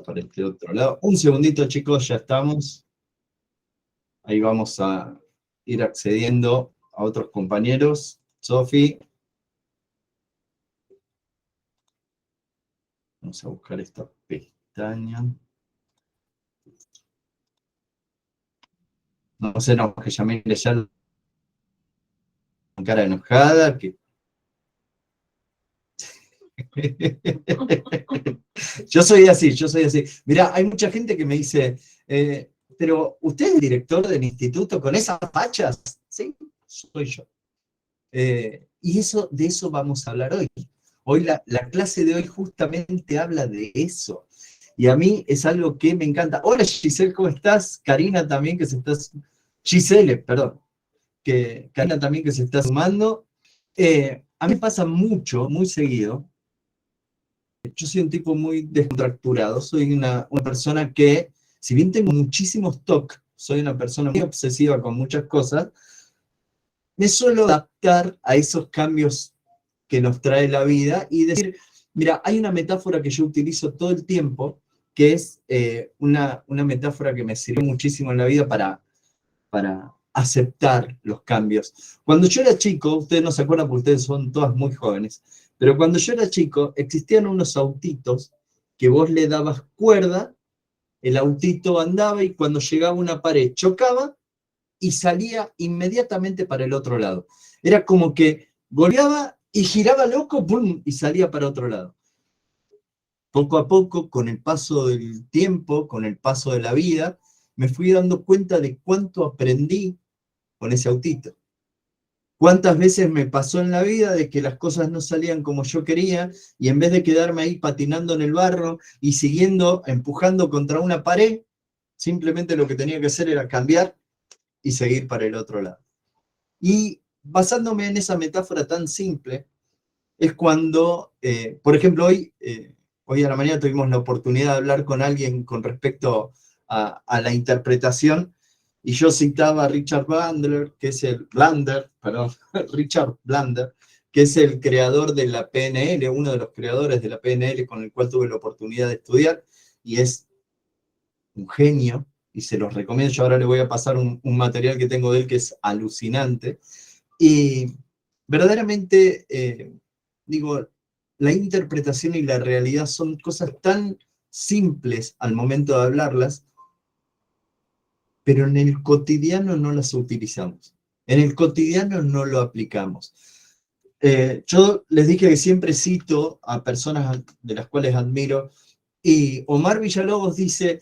para este otro lado. Un segundito, chicos, ya estamos. Ahí vamos a ir accediendo a otros compañeros. Sofi. Vamos a buscar esta pestaña. No sé, no, que ya mire ya con cara enojada. Que... Yo soy así, yo soy así. Mirá, hay mucha gente que me dice, pero ¿usted es el director del instituto con esas fachas? Sí, soy yo. Y de eso vamos a hablar hoy. Hoy la clase de hoy justamente habla de eso. Y a mí es algo que me encanta. Hola Giselle, ¿cómo estás? Karina también que se está... Giselle, perdón. Que Karina también que se está sumando. A mí pasa mucho, muy seguido. Yo soy un tipo muy descontracturado. Soy una persona que, si bien tengo muchísimos TOC, soy una persona muy obsesiva con muchas cosas, me suelo adaptar a esos cambios que nos trae la vida y decir, mira, hay una metáfora que yo utilizo todo el tiempo, que es una metáfora que me sirvió muchísimo en la vida para aceptar los cambios. Cuando yo era chico, ustedes no se acuerdan porque ustedes son todas muy jóvenes, pero cuando yo era chico existían unos autitos que vos le dabas cuerda, el autito andaba y cuando llegaba a una pared chocaba y salía inmediatamente para el otro lado. Era como que golpeaba y giraba loco, ¡pum!, y salía para otro lado. Poco a poco, con el paso del tiempo, con el paso de la vida, me fui dando cuenta de cuánto aprendí con ese autito. Cuántas veces me pasó en la vida de que las cosas no salían como yo quería y en vez de quedarme ahí patinando en el barro y siguiendo, empujando contra una pared, simplemente lo que tenía que hacer era cambiar y seguir para el otro lado. Y basándome en esa metáfora tan simple, es cuando, por ejemplo, hoy a la mañana tuvimos la oportunidad de hablar con alguien con respecto a la interpretación, y yo citaba a Richard Bandler, que es Richard Bandler, que es el creador de la PNL, uno de los creadores de la PNL con el cual tuve la oportunidad de estudiar, y es un genio, y se los recomiendo. Yo ahora le voy a pasar un material que tengo de él que es alucinante. Y verdaderamente, digo, la interpretación y la realidad son cosas tan simples al momento de hablarlas, pero en el cotidiano no las utilizamos. En el cotidiano no lo aplicamos. Yo les dije que siempre cito a personas de las cuales admiro, y Omar Villalobos dice,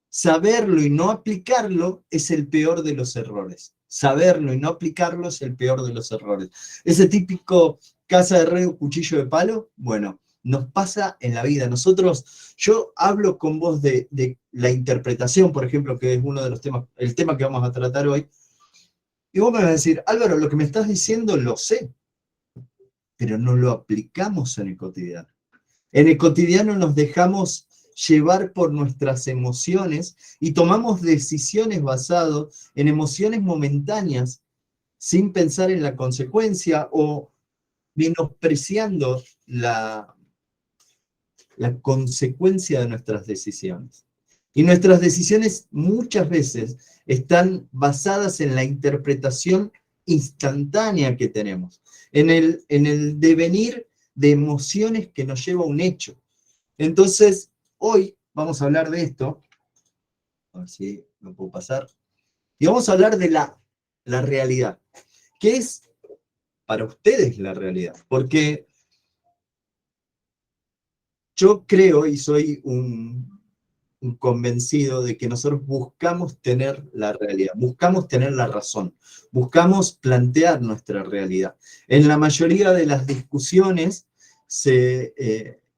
saberlo y no aplicarlo es el peor de los errores. Saberlo y no aplicarlo es el peor de los errores. Ese típico casa de herrero, cuchillo de palo, bueno, nos pasa en la vida. Yo hablo con vos de la interpretación, por ejemplo, que es uno de los temas, el tema que vamos a tratar hoy, y vos me vas a decir, Álvaro, lo que me estás diciendo lo sé, pero no lo aplicamos en el cotidiano. En el cotidiano nos dejamos llevar por nuestras emociones y tomamos decisiones basadas en emociones momentáneas sin pensar en la consecuencia o menospreciando la consecuencia de nuestras decisiones. Y nuestras decisiones muchas veces están basadas en la interpretación instantánea que tenemos, en el devenir de emociones que nos lleva a un hecho. Entonces, hoy vamos a hablar de esto, a ver si lo puedo pasar, y vamos a hablar de la realidad. ¿Qué es para ustedes la realidad? Porque yo creo y soy un convencido de que nosotros buscamos tener la realidad, buscamos tener la razón, buscamos plantear nuestra realidad. En la mayoría de las discusiones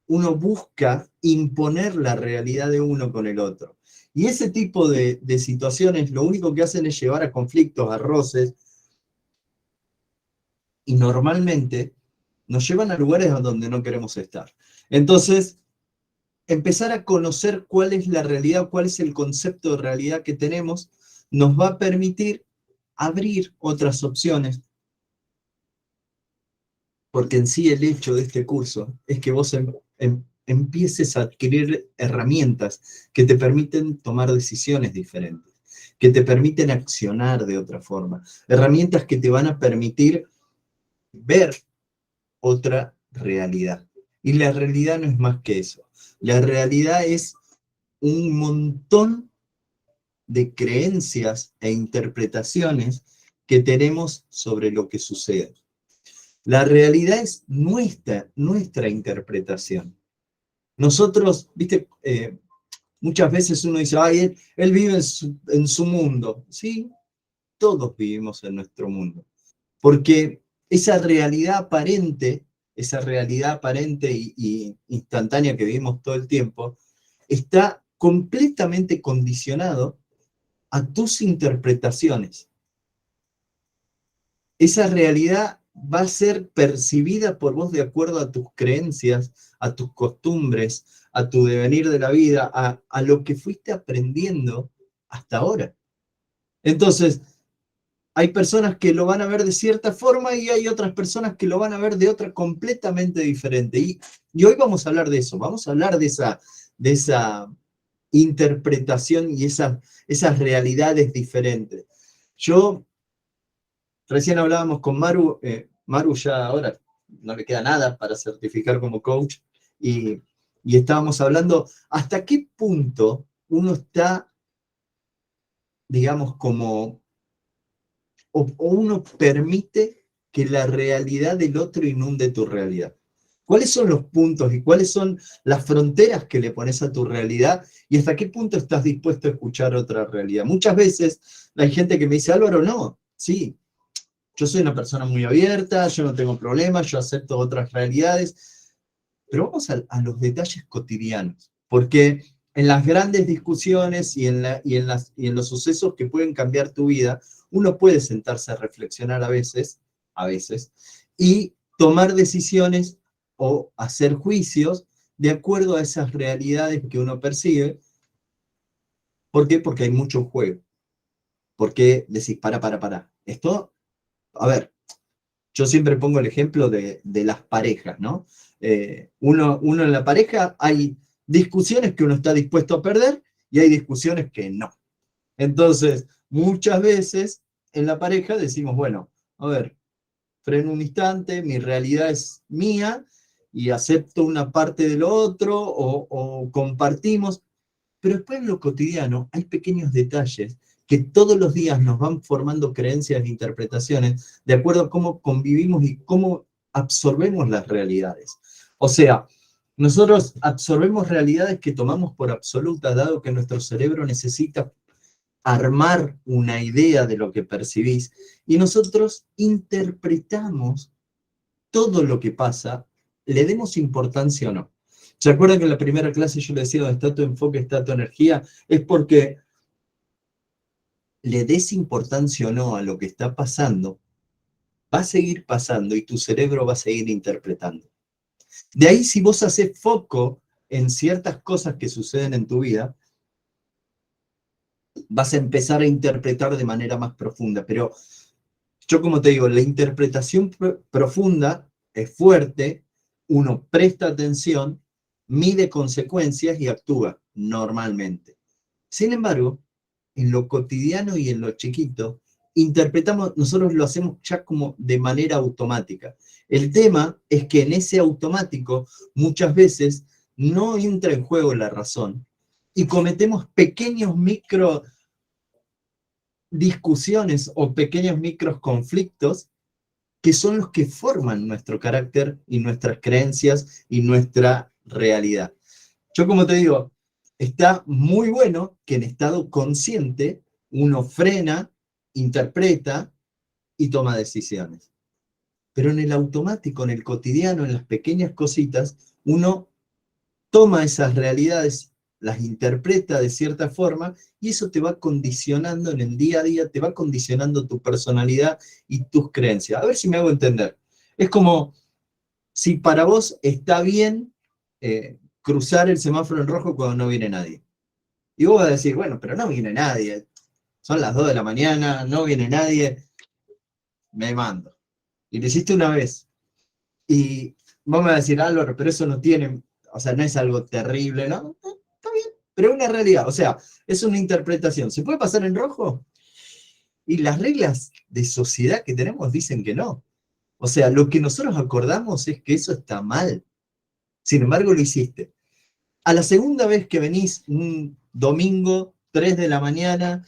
uno busca imponer la realidad de uno con el otro. Y ese tipo de situaciones lo único que hacen es llevar a conflictos, a roces, y normalmente nos llevan a lugares a donde no queremos estar. Entonces, empezar a conocer cuál es la realidad, cuál es el concepto de realidad que tenemos, nos va a permitir abrir otras opciones. Porque en sí el hecho de este curso es que vos empieces a adquirir herramientas que te permiten tomar decisiones diferentes, que te permiten accionar de otra forma, herramientas que te van a permitir ver otra realidad. Y la realidad no es más que eso. La realidad es un montón de creencias e interpretaciones que tenemos sobre lo que sucede. La realidad es nuestra interpretación. Nosotros, viste, muchas veces uno dice, ay, él vive en su mundo. Sí, todos vivimos en nuestro mundo. Porque esa realidad aparente y instantánea que vivimos todo el tiempo, está completamente condicionado a tus interpretaciones. Esa realidad va a ser percibida por vos de acuerdo a tus creencias, a tus costumbres, a tu devenir de la vida, a lo que fuiste aprendiendo hasta ahora. Entonces, hay personas que lo van a ver de cierta forma y hay otras personas que lo van a ver de otra completamente diferente. Y hoy vamos a hablar de eso, vamos a hablar de esa interpretación y esas realidades diferentes. Yo, recién hablábamos con Maru, Maru ya ahora no le queda nada para certificar como coach, y estábamos hablando hasta qué punto uno está, digamos, como o uno permite que la realidad del otro inunde tu realidad. ¿Cuáles son los puntos y cuáles son las fronteras que le pones a tu realidad y hasta qué punto estás dispuesto a escuchar otra realidad? Muchas veces hay gente que me dice, Álvaro, no, sí, yo soy una persona muy abierta, yo no tengo problemas, yo acepto otras realidades, pero vamos a los detalles cotidianos, porque en las grandes discusiones y en los sucesos que pueden cambiar tu vida, uno puede sentarse a reflexionar a veces, y tomar decisiones o hacer juicios de acuerdo a esas realidades que uno percibe. ¿Por qué? Porque hay mucho juego. Porque decís, para. Esto, a ver, yo siempre pongo el ejemplo de las parejas, ¿no? Uno en la pareja hay discusiones que uno está dispuesto a perder y hay discusiones que no. Entonces, muchas veces en la pareja decimos, bueno, a ver, freno un instante, mi realidad es mía y acepto una parte de lo otro o compartimos, pero después en lo cotidiano hay pequeños detalles que todos los días nos van formando creencias e interpretaciones de acuerdo a cómo convivimos y cómo absorbemos las realidades. O sea, nosotros absorbemos realidades que tomamos por absolutas, dado que nuestro cerebro necesita armar una idea de lo que percibís, y nosotros interpretamos todo lo que pasa, le demos importancia o no. ¿Se acuerdan que en la primera clase yo le decía donde está tu enfoque, está tu energía? Es porque le des importancia o no a lo que está pasando, va a seguir pasando y tu cerebro va a seguir interpretando. De ahí, si vos haces foco en ciertas cosas que suceden en tu vida, vas a empezar a interpretar de manera más profunda. Pero yo, como te digo, la interpretación profunda es fuerte, uno presta atención, mide consecuencias y actúa normalmente. Sin embargo, en lo cotidiano y en lo chiquito, interpretamos, nosotros lo hacemos ya como de manera automática. El tema es que en ese automático muchas veces no entra en juego la razón y cometemos pequeños micro discusiones o pequeños micros conflictos que son los que forman nuestro carácter y nuestras creencias y nuestra realidad. Yo, como te digo, está muy bueno que en estado consciente uno frena, interpreta y toma decisiones. Pero en el automático, en el cotidiano, en las pequeñas cositas, uno toma esas realidades, las interpreta de cierta forma y eso te va condicionando en el día a día, te va condicionando tu personalidad y tus creencias. A ver si me hago entender. Es como si para vos está bien cruzar el semáforo en rojo cuando no viene nadie. Y vos vas a decir, bueno, pero no viene nadie. Son las 2 de la mañana, no viene nadie, me mando. Y lo hiciste una vez. Y vos me vas a decir, Álvaro, pero eso no tiene... o sea, no es algo terrible, ¿no? Está bien, pero es una realidad, o sea, es una interpretación. ¿Se puede pasar en rojo? Y las reglas de sociedad que tenemos dicen que no. O sea, lo que nosotros acordamos es que eso está mal. Sin embargo, lo hiciste. A la segunda vez que venís, un domingo, 3 de la mañana,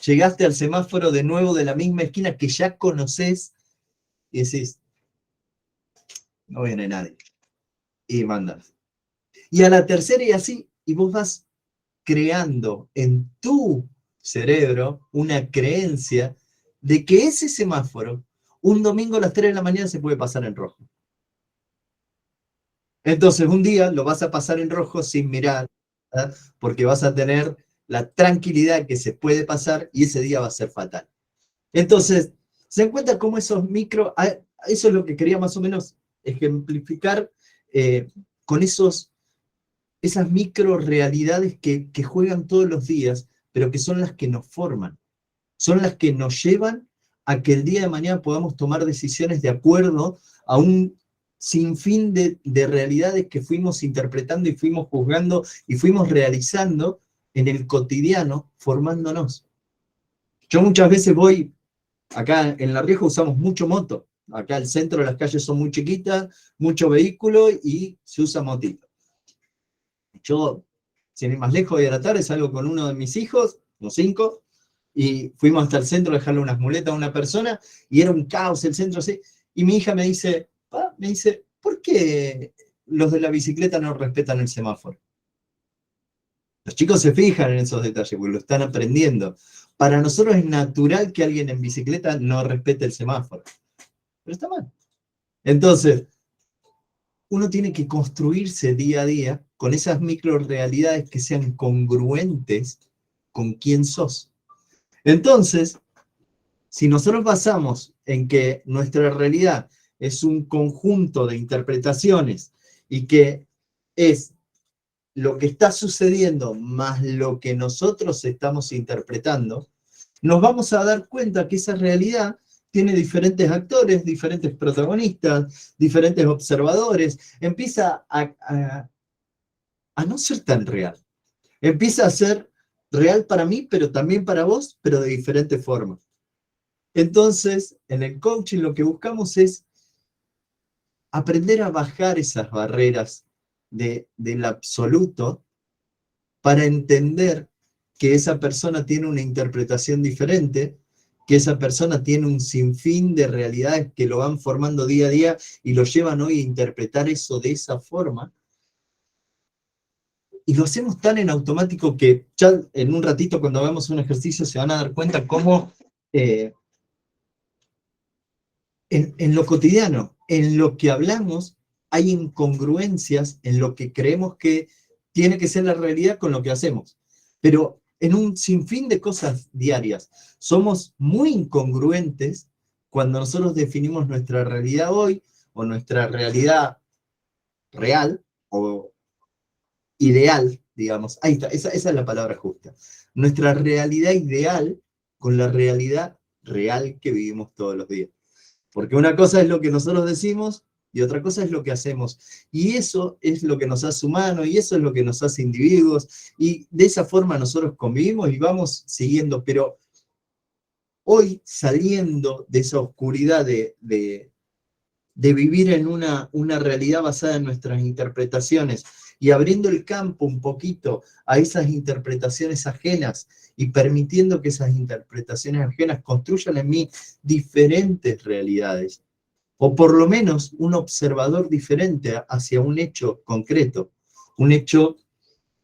llegaste al semáforo de nuevo de la misma esquina que ya conocés y decís, no viene nadie. Y mandas. Y a la tercera y así, y vos vas creando en tu cerebro una creencia de que ese semáforo, un domingo a las 3 de la mañana se puede pasar en rojo. Entonces, un día lo vas a pasar en rojo sin mirar, ¿verdad? Porque vas a tener la tranquilidad que se puede pasar y ese día va a ser fatal. Entonces, se encuentra cómo esos micro, eso es lo que quería más o menos ejemplificar con esas micro realidades que juegan todos los días, pero que son las que nos forman, son las que nos llevan a que el día de mañana podamos tomar decisiones de acuerdo a un sinfín de realidades que fuimos interpretando y fuimos juzgando y fuimos realizando en el cotidiano, formándonos. Yo muchas veces voy, acá en La Rioja usamos mucho moto, acá el centro de las calles son muy chiquitas, mucho vehículo y se usa motito. Yo, sin ir más lejos, hoy a la tarde salgo con uno de mis hijos, los 5, y fuimos hasta el centro a dejarle unas muletas a una persona, y era un caos el centro así, y mi hija me dice, ¿por qué los de la bicicleta no respetan el semáforo? Los chicos se fijan en esos detalles, porque lo están aprendiendo. Para nosotros es natural que alguien en bicicleta no respete el semáforo, pero está mal. Entonces, uno tiene que construirse día a día con esas micro realidades que sean congruentes con quién sos. Entonces, si nosotros basamos en que nuestra realidad es un conjunto de interpretaciones y que es lo que está sucediendo más lo que nosotros estamos interpretando, nos vamos a dar cuenta que esa realidad tiene diferentes actores, diferentes protagonistas, diferentes observadores, empieza a no ser tan real. Empieza a ser real para mí, pero también para vos, pero de diferentes formas. Entonces, en el coaching lo que buscamos es aprender a bajar esas barreras del absoluto para entender que esa persona tiene una interpretación diferente, que esa persona tiene un sinfín de realidades que lo van formando día a día y lo llevan hoy a interpretar eso de esa forma. Y lo hacemos tan en automático que ya en un ratito cuando hagamos un ejercicio se van a dar cuenta cómo en lo cotidiano, en lo que hablamos, hay incongruencias en lo que creemos que tiene que ser la realidad con lo que hacemos. Pero en un sinfín de cosas diarias, somos muy incongruentes cuando nosotros definimos nuestra realidad hoy o nuestra realidad real o ideal, digamos. Ahí está, esa es la palabra justa. Nuestra realidad ideal con la realidad real que vivimos todos los días. Porque una cosa es lo que nosotros decimos y otra cosa es lo que hacemos. Y eso es lo que nos hace humanos y eso es lo que nos hace individuos. Y de esa forma nosotros convivimos y vamos siguiendo. Pero hoy, saliendo de esa oscuridad de vivir en una realidad basada en nuestras interpretaciones y abriendo el campo un poquito a esas interpretaciones ajenas y permitiendo que esas interpretaciones ajenas construyan en mí diferentes realidades, o por lo menos un observador diferente hacia un hecho concreto. Un hecho,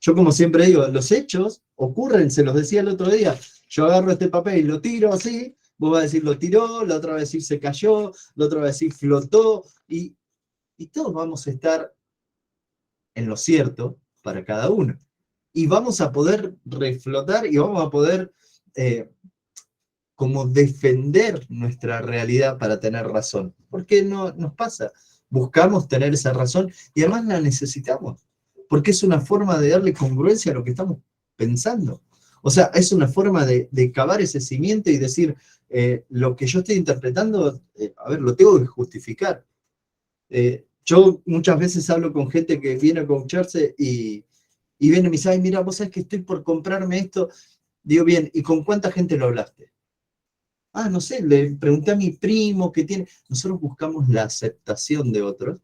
yo como siempre digo, los hechos ocurren, se los decía el otro día, yo agarro este papel y lo tiro así, vos vas a decir lo tiró, la otra va a decir se cayó, la otra va a decir flotó, y todos vamos a estar en lo cierto para cada uno. Y vamos a poder reflotar y vamos a poder como defender nuestra realidad para tener razón. Porque no nos pasa. Buscamos tener esa razón y además la necesitamos. Porque es una forma de darle congruencia a lo que estamos pensando. O sea, es una forma de cavar ese cimiento y decir, lo que yo estoy interpretando, a ver, lo tengo que justificar. Yo muchas veces hablo con gente que viene a coacharse y viene y me dice, ay, mira, vos sabés que estoy por comprarme esto. Digo, bien, ¿y con cuánta gente lo hablaste? Ah, no sé, le pregunté a mi primo que tiene. Nosotros buscamos la aceptación de otros.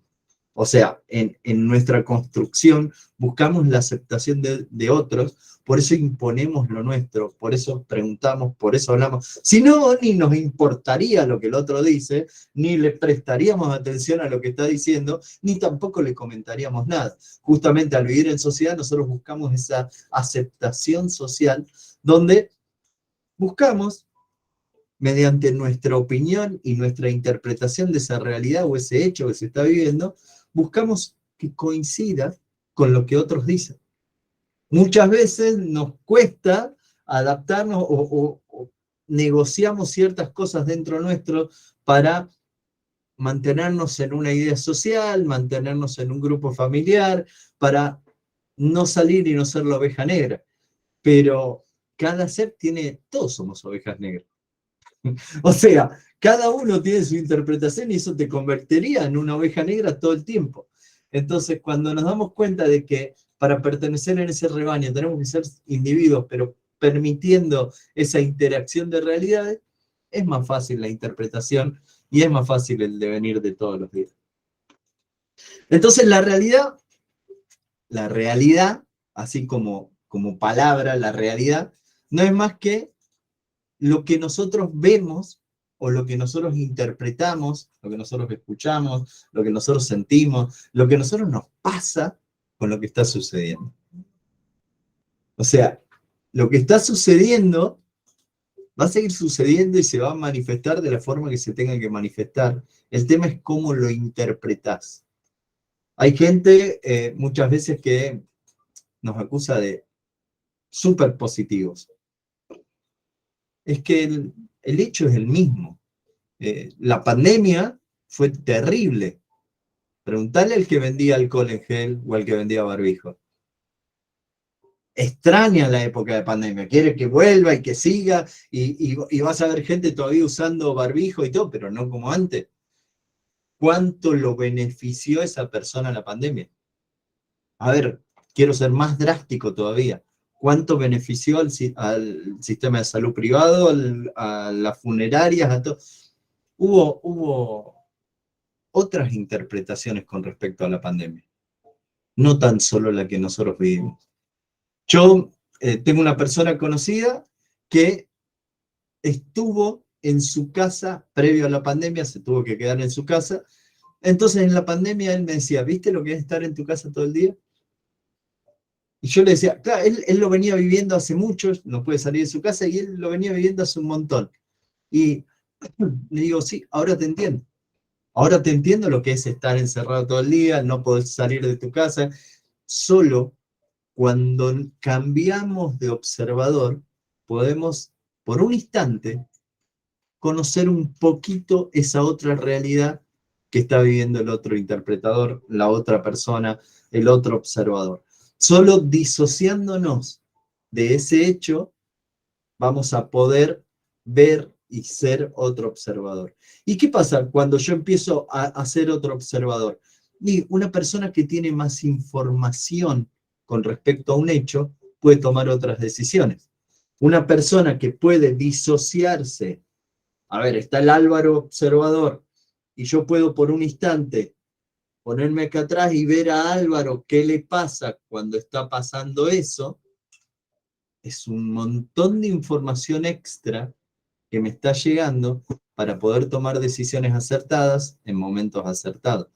O sea, en nuestra construcción buscamos la aceptación de otros, por eso imponemos lo nuestro, por eso preguntamos, por eso hablamos. Si no, ni nos importaría lo que el otro dice, ni le prestaríamos atención a lo que está diciendo, ni tampoco le comentaríamos nada. Justamente al vivir en sociedad, nosotros buscamos esa aceptación social, donde buscamos mediante nuestra opinión y nuestra interpretación de esa realidad o ese hecho que se está viviendo, buscamos que coincida con lo que otros dicen. Muchas veces nos cuesta adaptarnos o negociamos ciertas cosas dentro nuestro para mantenernos en una idea social, mantenernos en un grupo familiar, para no salir y no ser la oveja negra. Pero cada ser tiene, todos somos ovejas negras. O sea, cada uno tiene su interpretación y eso te convertiría en una oveja negra todo el tiempo. Entonces, cuando nos damos cuenta de que para pertenecer en ese rebaño tenemos que ser individuos, pero permitiendo esa interacción de realidades, es más fácil la interpretación y es más fácil el devenir de todos los días. Entonces, la realidad, así como palabra, la realidad, no es más que lo que nosotros vemos o lo que nosotros interpretamos, lo que nosotros escuchamos, lo que nosotros sentimos, lo que a nosotros nos pasa con lo que está sucediendo. O sea, lo que está sucediendo va a seguir sucediendo y se va a manifestar de la forma que se tenga que manifestar. El tema es cómo lo interpretás. Hay gente muchas veces que nos acusa de súper positivos. Es que el hecho es el mismo. La pandemia fue terrible. Preguntale al que vendía alcohol en gel o al que vendía barbijo. Extraña la época de pandemia, quiere que vuelva y que siga, y vas a ver gente todavía usando barbijo y todo, pero no como antes. ¿Cuánto lo benefició a esa persona la pandemia? A ver, quiero ser más drástico todavía. ¿Cuánto benefició al sistema de salud privado, a las funerarias, a todo? Hubo otras interpretaciones con respecto a la pandemia, no tan solo la que nosotros vivimos. Yo tengo una persona conocida que estuvo en su casa previo a la pandemia, se tuvo que quedar en su casa. Entonces en la pandemia él me decía, ¿viste lo que es estar en tu casa todo el día? Y yo le decía, claro, él lo venía viviendo hace mucho, no puede salir de su casa, y él lo venía viviendo hace un montón. Y le digo, sí, ahora te entiendo. Ahora te entiendo lo que es estar encerrado todo el día, no poder salir de tu casa. Solo cuando cambiamos de observador, podemos, por un instante, conocer un poquito esa otra realidad que está viviendo el otro interpretador, la otra persona, el otro observador. Solo disociándonos de ese hecho, vamos a poder ver y ser otro observador. ¿Y qué pasa cuando yo empiezo a ser otro observador? Y una persona que tiene más información con respecto a un hecho puede tomar otras decisiones. Una persona que puede disociarse, a ver, está el Álvaro observador, y yo puedo por un instante ponerme acá atrás y ver a Álvaro qué le pasa cuando está pasando eso, es un montón de información extra que me está llegando para poder tomar decisiones acertadas en momentos acertados.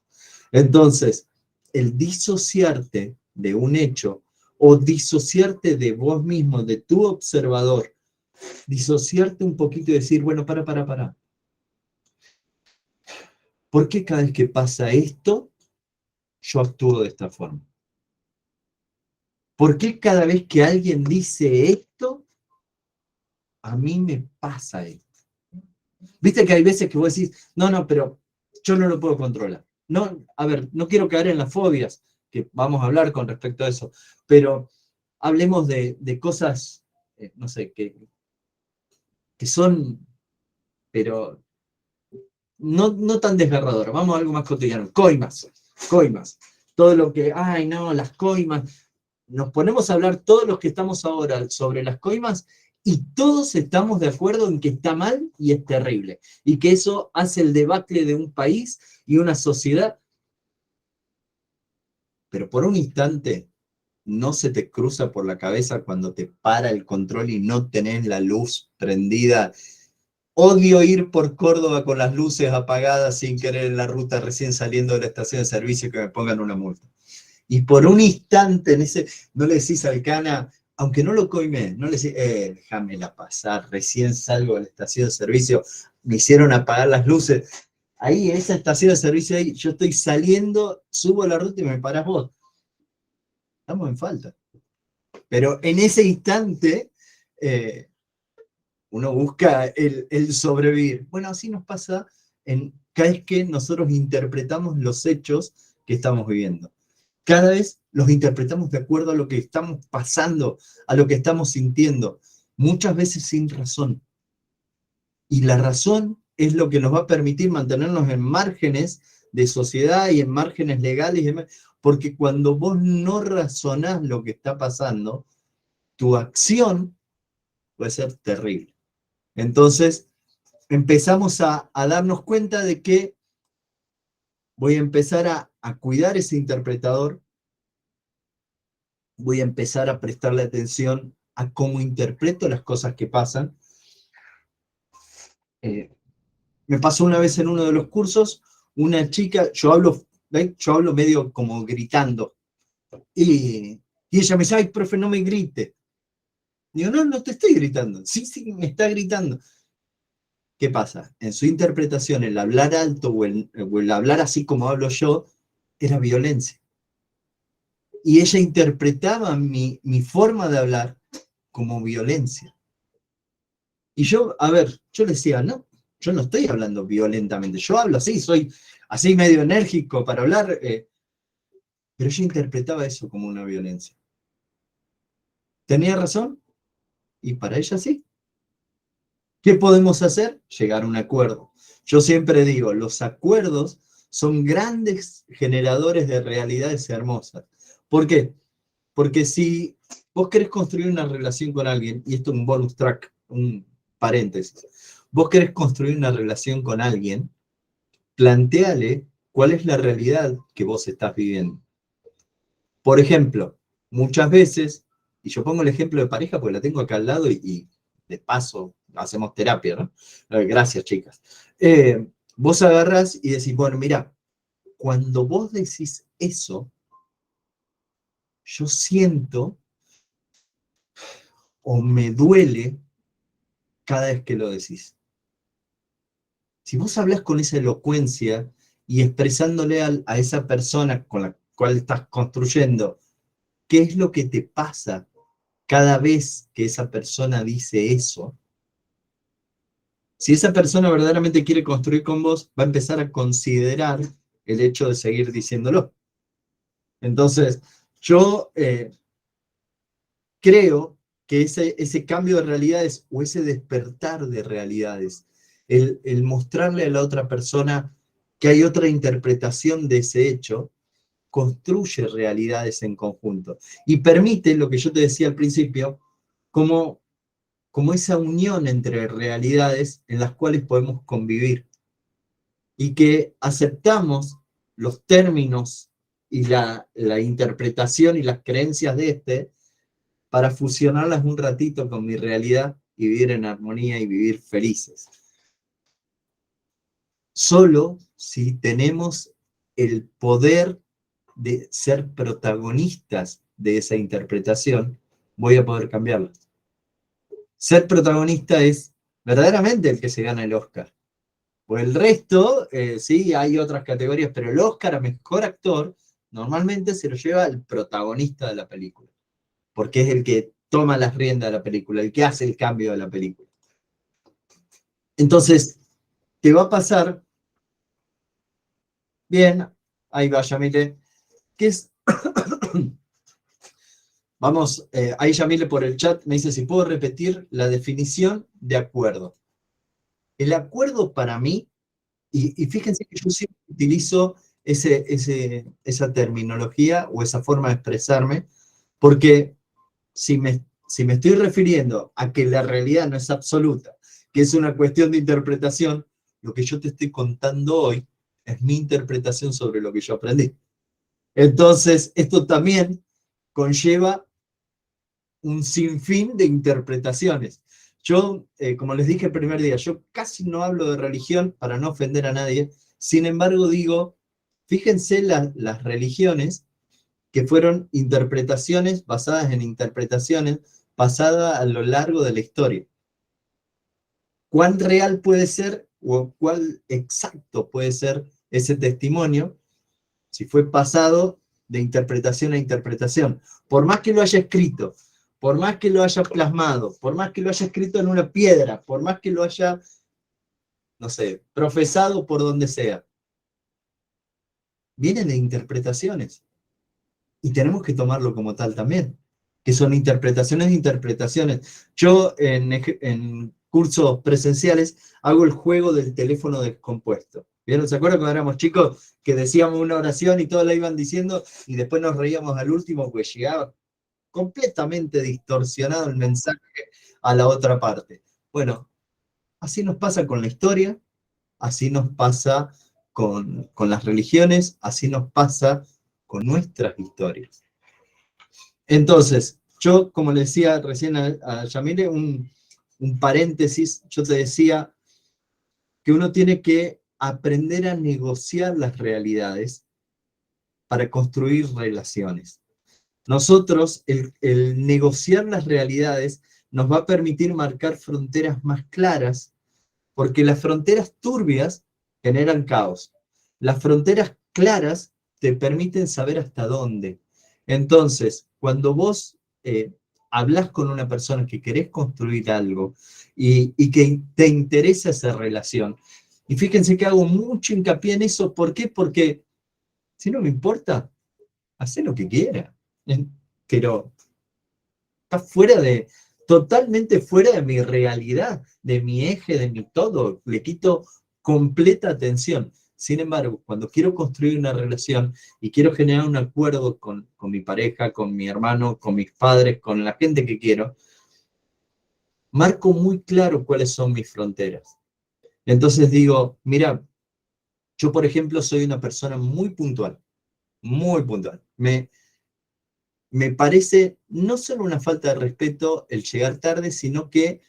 Entonces, el disociarte de un hecho o disociarte de vos mismo, de tu observador, disociarte un poquito y decir, bueno, para. ¿Por qué cada vez que pasa esto, yo actúo de esta forma? ¿Por qué cada vez que alguien dice esto, a mí me pasa esto? Viste que hay veces que vos decís, no, pero yo no lo puedo controlar. No, a ver, no quiero caer en las fobias, que vamos a hablar con respecto a eso, pero hablemos de cosas, no sé, que son, pero no tan desgarradoras. Vamos a algo más cotidiano. Coimas. Coimas. Todo lo que, ay no, las coimas. Nos ponemos a hablar todos los que estamos ahora sobre las coimas y todos estamos de acuerdo en que está mal y es terrible. Y que eso hace el debacle de un país y una sociedad. Pero por un instante no se te cruza por la cabeza cuando te para el control y no tenés la luz prendida. Odio ir por Córdoba con las luces apagadas sin querer en la ruta recién saliendo de la estación de servicio que me pongan una multa. Y por un instante en ese, no le decís al cana, aunque no lo coime, no le decís, déjamela pasar, recién salgo de la estación de servicio, me hicieron apagar las luces. Ahí, en esa estación de servicio, ahí, yo estoy saliendo, subo la ruta y me parás vos. Estamos en falta. Pero en ese instante, uno busca el sobrevivir. Bueno, así nos pasa cada vez que nosotros interpretamos los hechos que estamos viviendo. Cada vez los interpretamos de acuerdo a lo que estamos pasando, a lo que estamos sintiendo, muchas veces sin razón. Y la razón es lo que nos va a permitir mantenernos en márgenes de sociedad y en márgenes legales, porque cuando vos no razonás lo que está pasando, tu acción puede ser terrible. Entonces, empezamos a darnos cuenta de que voy a empezar a cuidar ese interpretador, voy a empezar a prestarle atención a cómo interpreto las cosas que pasan. Me pasó una vez en uno de los cursos, una chica, yo hablo medio como gritando, y ella me dice, ay, profe, no me grite. Digo, no, no te estoy gritando. Sí, sí, me está gritando. ¿Qué pasa? En su interpretación, el hablar alto o el hablar así como hablo yo, era violencia. Y ella interpretaba mi forma de hablar como violencia. Y yo, a ver, yo le decía, no, yo no estoy hablando violentamente, yo hablo así, soy así medio enérgico para hablar, pero ella interpretaba eso como una violencia. ¿Tenía razón? Y para ella sí. ¿Qué podemos hacer? Llegar a un acuerdo. Yo siempre digo, los acuerdos son grandes generadores de realidades hermosas. ¿Por qué? Porque si vos querés construir una relación con alguien, y esto es un bonus track, un paréntesis, vos querés construir una relación con alguien, plantéale cuál es la realidad que vos estás viviendo. Por ejemplo, muchas veces, y yo pongo el ejemplo de pareja porque la tengo acá al lado y de paso hacemos terapia, ¿no? Gracias, chicas. Vos agarrás y decís, bueno, mira, cuando vos decís eso, yo siento o me duele cada vez que lo decís. Si vos hablas con esa elocuencia y expresándole a esa persona con la cual estás construyendo, ¿qué es lo que te pasa cada vez que esa persona dice eso? Si esa persona verdaderamente quiere construir con vos, va a empezar a considerar el hecho de seguir diciéndolo. Entonces, yo creo que ese cambio de realidades o ese despertar de realidades, el mostrarle a la otra persona que hay otra interpretación de ese hecho, construye realidades en conjunto y permite lo que yo te decía al principio, como esa unión entre realidades en las cuales podemos convivir y que aceptamos los términos y la interpretación y las creencias de para fusionarlas un ratito con mi realidad y vivir en armonía y vivir felices. Solo si tenemos el poder de ser protagonistas de esa interpretación, voy a poder cambiarla. Ser protagonista es verdaderamente el que se gana el Oscar. Pues el resto, sí, hay otras categorías, pero el Oscar a mejor actor normalmente se lo lleva el protagonista de la película, porque es el que toma las riendas de la película, el que hace el cambio de la película. Entonces, te va a pasar, bien, ahí va Yamile, que es, vamos, ahí Yamile por el chat me dice si puedo repetir la definición de acuerdo. El acuerdo para mí, y fíjense que yo siempre utilizo esa terminología o esa forma de expresarme, porque si me estoy refiriendo a que la realidad no es absoluta, que es una cuestión de interpretación, lo que yo te estoy contando hoy es mi interpretación sobre lo que yo aprendí. Entonces, esto también conlleva un sinfín de interpretaciones. Yo, como les dije el primer día, yo casi no hablo de religión para no ofender a nadie, sin embargo digo, fíjense las religiones que fueron interpretaciones basadas en interpretaciones pasadas a lo largo de la historia. ¿Cuán real puede ser o cuál exacto puede ser ese testimonio si fue pasado de interpretación a interpretación? Por más que lo haya escrito, por más que lo haya plasmado, por más que lo haya escrito en una piedra, por más que lo haya, no sé, profesado por donde sea, vienen de interpretaciones. Y tenemos que tomarlo como tal también, que son interpretaciones de interpretaciones. Yo en cursos presenciales hago el juego del teléfono descompuesto. ¿Vieron? ¿Se acuerdan cuando éramos chicos que decíamos una oración y todos la iban diciendo y después nos reíamos al último porque llegaba completamente distorsionado el mensaje a la otra parte? Bueno, así nos pasa con la historia, así nos pasa con las religiones, así nos pasa con nuestras historias. Entonces, yo, como le decía recién a Yamile, un paréntesis, yo te decía que uno tiene que aprender a negociar las realidades para construir relaciones. Nosotros, el negociar las realidades nos va a permitir marcar fronteras más claras, porque las fronteras turbias generan caos. Las fronteras claras te permiten saber hasta dónde. Entonces, cuando vos hablas con una persona que querés construir algo y que te interesa esa relación, y fíjense que hago mucho hincapié en eso, ¿por qué? Porque si no me importa, hacé lo que quiera, pero está totalmente fuera de mi realidad, de mi eje, de mi todo, le quito completa atención. Sin embargo, cuando quiero construir una relación y quiero generar un acuerdo con mi pareja, con mi hermano, con mis padres, con la gente que quiero, marco muy claro cuáles son mis fronteras. Entonces digo, mira, yo por ejemplo soy una persona muy puntual, muy puntual. Me parece no solo una falta de respeto el llegar tarde, sino que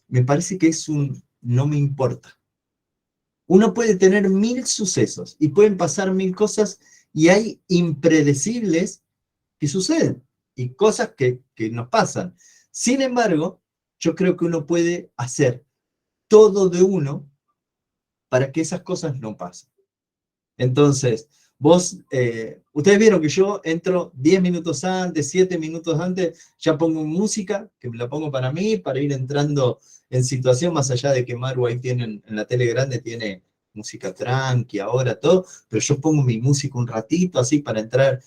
me parece que es un no me importa. Uno puede tener 1000 sucesos y pueden pasar 1000 cosas y hay impredecibles que suceden y cosas que nos pasan. Sin embargo, yo creo que uno puede hacer todo de uno para que esas cosas no pasen. Entonces, ustedes vieron que yo entro 10 minutos antes, 7 minutos antes, ya pongo música, que me la pongo para mí, para ir entrando en situación, más allá de que Maru ahí tiene, en la tele grande tiene música tranqui, ahora todo, pero yo pongo mi música un ratito así para entrar.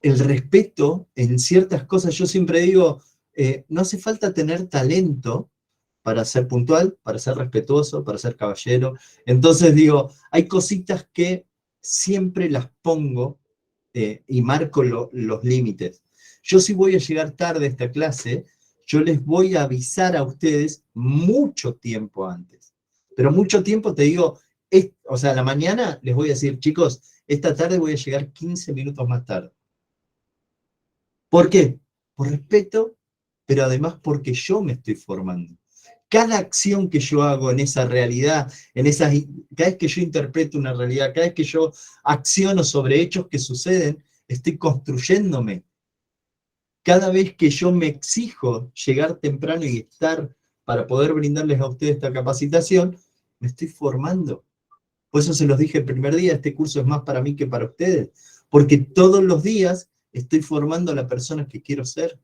El respeto en ciertas cosas, yo siempre digo, no hace falta tener talento para ser puntual, para ser respetuoso, para ser caballero. Entonces digo, hay cositas que siempre las pongo y marco los límites. Yo si voy a llegar tarde a esta clase, yo les voy a avisar a ustedes mucho tiempo antes. Pero mucho tiempo te digo, o sea, a la mañana les voy a decir, chicos, esta tarde voy a llegar 15 minutos más tarde. ¿Por qué? Por respeto, pero además porque yo me estoy formando. Cada acción que yo hago en esa realidad, cada vez que yo interpreto una realidad, cada vez que yo acciono sobre hechos que suceden, estoy construyéndome. Cada vez que yo me exijo llegar temprano y estar para poder brindarles a ustedes esta capacitación, me estoy formando. Por eso se los dije el primer día, este curso es más para mí que para ustedes, porque todos los días estoy formando a la persona que quiero ser.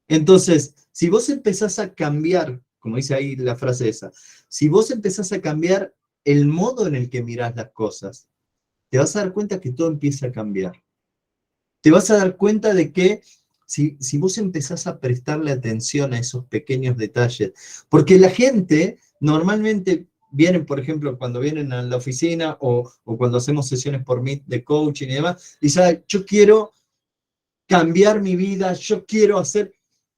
Entonces, si vos empezás a cambiar, como dice ahí la frase esa, si vos empezás a cambiar el modo en el que mirás las cosas, te vas a dar cuenta que todo empieza a cambiar. Te vas a dar cuenta de que si vos empezás a prestarle atención a esos pequeños detalles, porque la gente normalmente vienen, por ejemplo, cuando vienen a la oficina o cuando hacemos sesiones por Meet de coaching y demás, dicen, yo quiero cambiar mi vida, yo quiero hacer...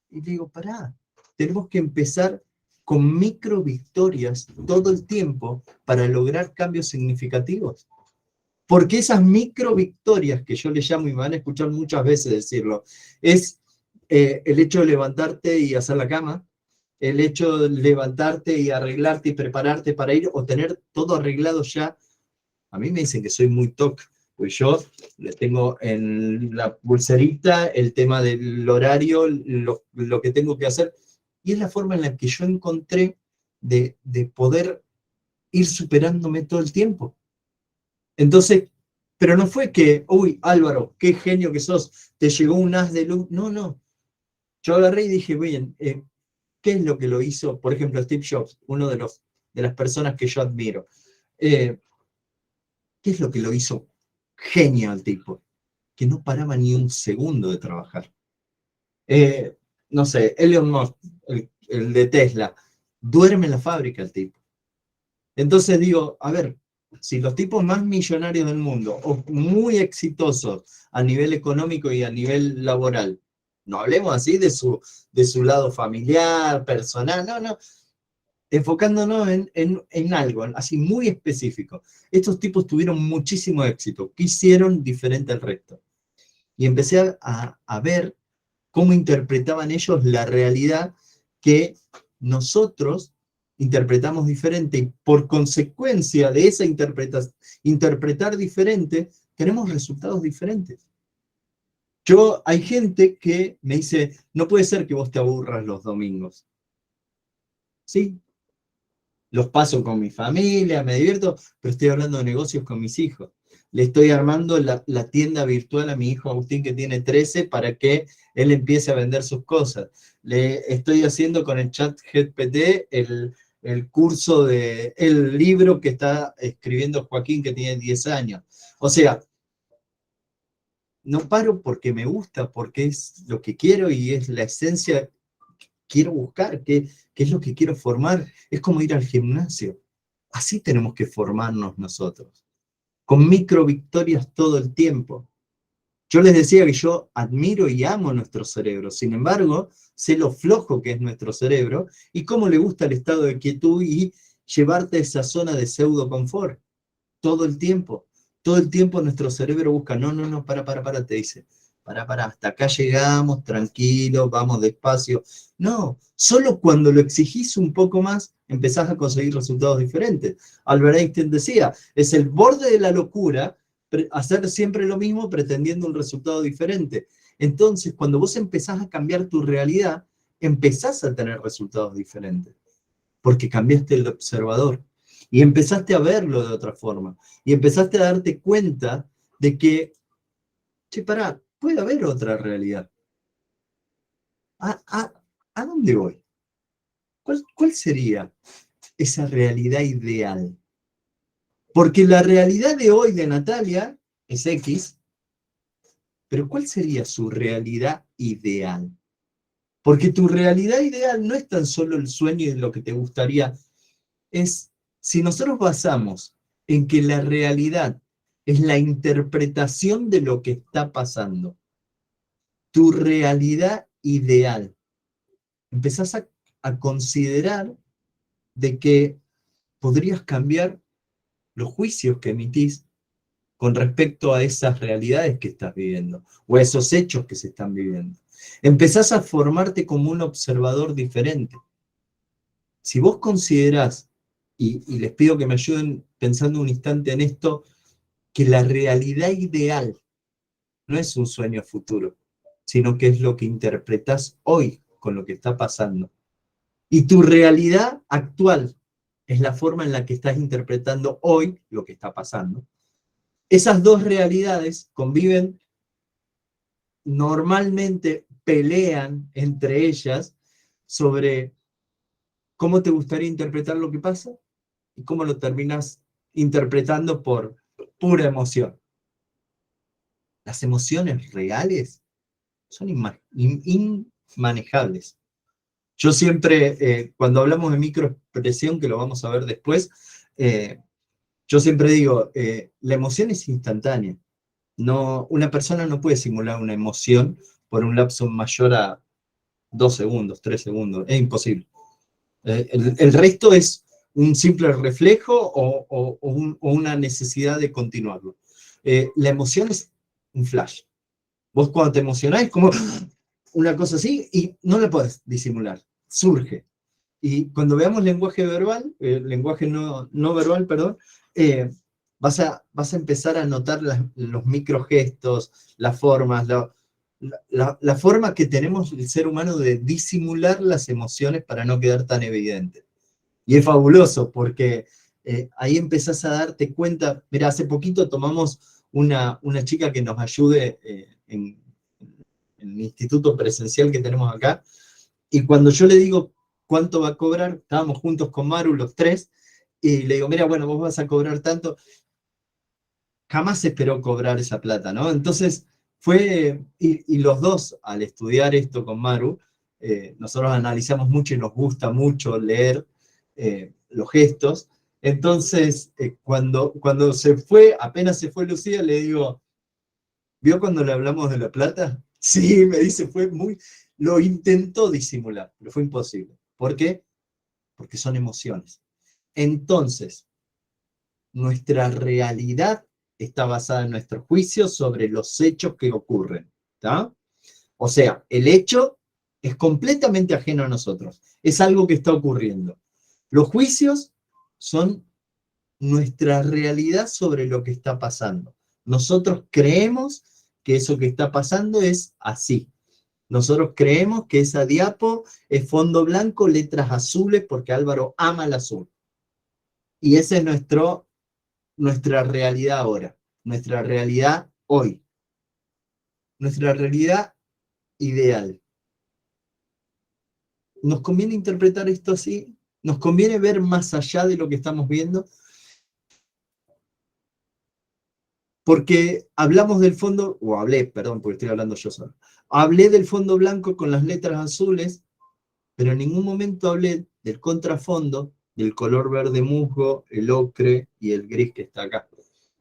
Y digo, pará, tenemos que empezar con micro victorias todo el tiempo para lograr cambios significativos. Porque esas micro victorias, que yo le llamo, y me van a escuchar muchas veces decirlo, es el hecho de levantarte y hacer la cama, el hecho de levantarte y arreglarte y prepararte para ir, o tener todo arreglado ya. A mí me dicen que soy muy TOC, pues yo le tengo en la pulserita el tema del horario, lo que tengo que hacer, y es la forma en la que yo encontré de poder ir superándome todo el tiempo. Entonces, pero no fue que, uy, Álvaro, qué genio que sos, te llegó un haz de luz. No, no. Yo agarré y dije, bien, ¿qué es lo que lo hizo? Por ejemplo, Steve Jobs, uno de las personas que yo admiro. ¿Qué es lo que lo hizo genio al tipo? Que no paraba ni un segundo de trabajar. No sé, Elon Musk, el de Tesla, duerme en la fábrica el tipo. Entonces digo, a ver, si los tipos más millonarios del mundo, o muy exitosos a nivel económico y a nivel laboral, no hablemos así de su lado familiar, personal, no, no, enfocándonos en algo así muy específico. Estos tipos tuvieron muchísimo éxito, que hicieron diferente al resto. Y empecé a ver cómo interpretaban ellos la realidad que nosotros interpretamos diferente, y por consecuencia de esa interpretar diferente, tenemos resultados diferentes. Hay gente que me dice, no puede ser que vos te aburras los domingos. Sí, los paso con mi familia, me divierto, pero estoy hablando de negocios con mis hijos. Le estoy armando la tienda virtual a mi hijo Agustín, que tiene 13, para que él empiece a vender sus cosas. Le estoy haciendo con el chat GPT el curso el libro que está escribiendo Joaquín, que tiene 10 años. O sea, no paro porque me gusta, porque es lo que quiero y es la esencia que quiero buscar, que es lo que quiero formar. Es como ir al gimnasio. Así tenemos que formarnos nosotros, con micro victorias todo el tiempo. Yo les decía que yo admiro y amo nuestro cerebro, sin embargo, sé lo flojo que es nuestro cerebro y cómo le gusta el estado de quietud y llevarte a esa zona de pseudo confort todo el tiempo. Todo el tiempo nuestro cerebro busca, no, no, no, para, te dice, para, hasta acá llegamos, tranquilo, vamos despacio. No, solo cuando lo exigís un poco más, empezás a conseguir resultados diferentes. Albert Einstein decía, es el borde de la locura hacer siempre lo mismo pretendiendo un resultado diferente. Entonces, cuando vos empezás a cambiar tu realidad, empezás a tener resultados diferentes, porque cambiaste el observador y empezaste a verlo de otra forma y empezaste a darte cuenta de que, che, pará, puede haber otra realidad. ¿A dónde voy? ¿Cuál sería esa realidad ideal? Porque la realidad de hoy de Natalia es X, pero ¿cuál sería su realidad ideal? Porque tu realidad ideal no es tan solo el sueño y lo que te gustaría, es si nosotros basamos en que la realidad es la interpretación de lo que está pasando, tu realidad ideal, empezás a considerar de que podrías cambiar los juicios que emitís con respecto a esas realidades que estás viviendo o a esos hechos que se están viviendo. Empezás a formarte como un observador diferente. Si vos considerás, y les pido que me ayuden pensando un instante en esto, que la realidad ideal no es un sueño futuro, sino que es lo que interpretás hoy con lo que está pasando. Y tu realidad actual es la forma en la que estás interpretando hoy lo que está pasando. Esas dos realidades conviven, normalmente pelean entre ellas sobre cómo te gustaría interpretar lo que pasa y cómo lo terminas interpretando por pura emoción. Las emociones reales son inmanejables. Yo siempre, cuando hablamos de microexpresión, que lo vamos a ver después, yo siempre digo, la emoción es instantánea. No, una persona no puede simular una emoción por un lapso mayor a 2 segundos, 3 segundos, es imposible. El resto es un simple reflejo o una necesidad de continuarlo. La emoción es un flash. Vos cuando te emocionás es como una cosa así y no la podés disimular, surge. Y cuando veamos lenguaje verbal, lenguaje no verbal, perdón, vas a empezar a notar los microgestos, las formas, la forma que tenemos el ser humano de disimular las emociones para no quedar tan evidente. Y es fabuloso porque ahí empezás a darte cuenta. Mira, hace poquito tomamos una chica que nos ayude en el instituto presencial que tenemos acá, y cuando yo le digo cuánto va a cobrar, estábamos juntos con Maru los tres, y le digo, mira, bueno, vos vas a cobrar tanto, jamás esperó cobrar esa plata, ¿no? Entonces fue, y los dos, al estudiar esto con Maru, nosotros analizamos mucho y nos gusta mucho leer los gestos. Entonces, cuando se fue, apenas se fue Lucía, le digo, ¿vio cuando le hablamos de la plata? Sí, me dice, lo intentó disimular, pero fue imposible. ¿Por qué? Porque son emociones. Entonces, nuestra realidad está basada en nuestro juicio sobre los hechos que ocurren, ¿tá? O sea, el hecho es completamente ajeno a nosotros, es algo que está ocurriendo. Los juicios son nuestra realidad sobre lo que está pasando. Nosotros creemos que eso que está pasando es así. Nosotros creemos que esa diapo es fondo blanco, letras azules, porque Álvaro ama el azul. Y esa es nuestra realidad ahora, nuestra realidad hoy, nuestra realidad ideal. ¿Nos conviene interpretar esto así? ¿Nos conviene ver más allá de lo que estamos viendo? Porque hablamos del fondo, o hablé, perdón, porque estoy hablando yo solo. Hablé del fondo blanco con las letras azules, pero en ningún momento hablé del contrafondo, del color verde musgo, el ocre y el gris que está acá.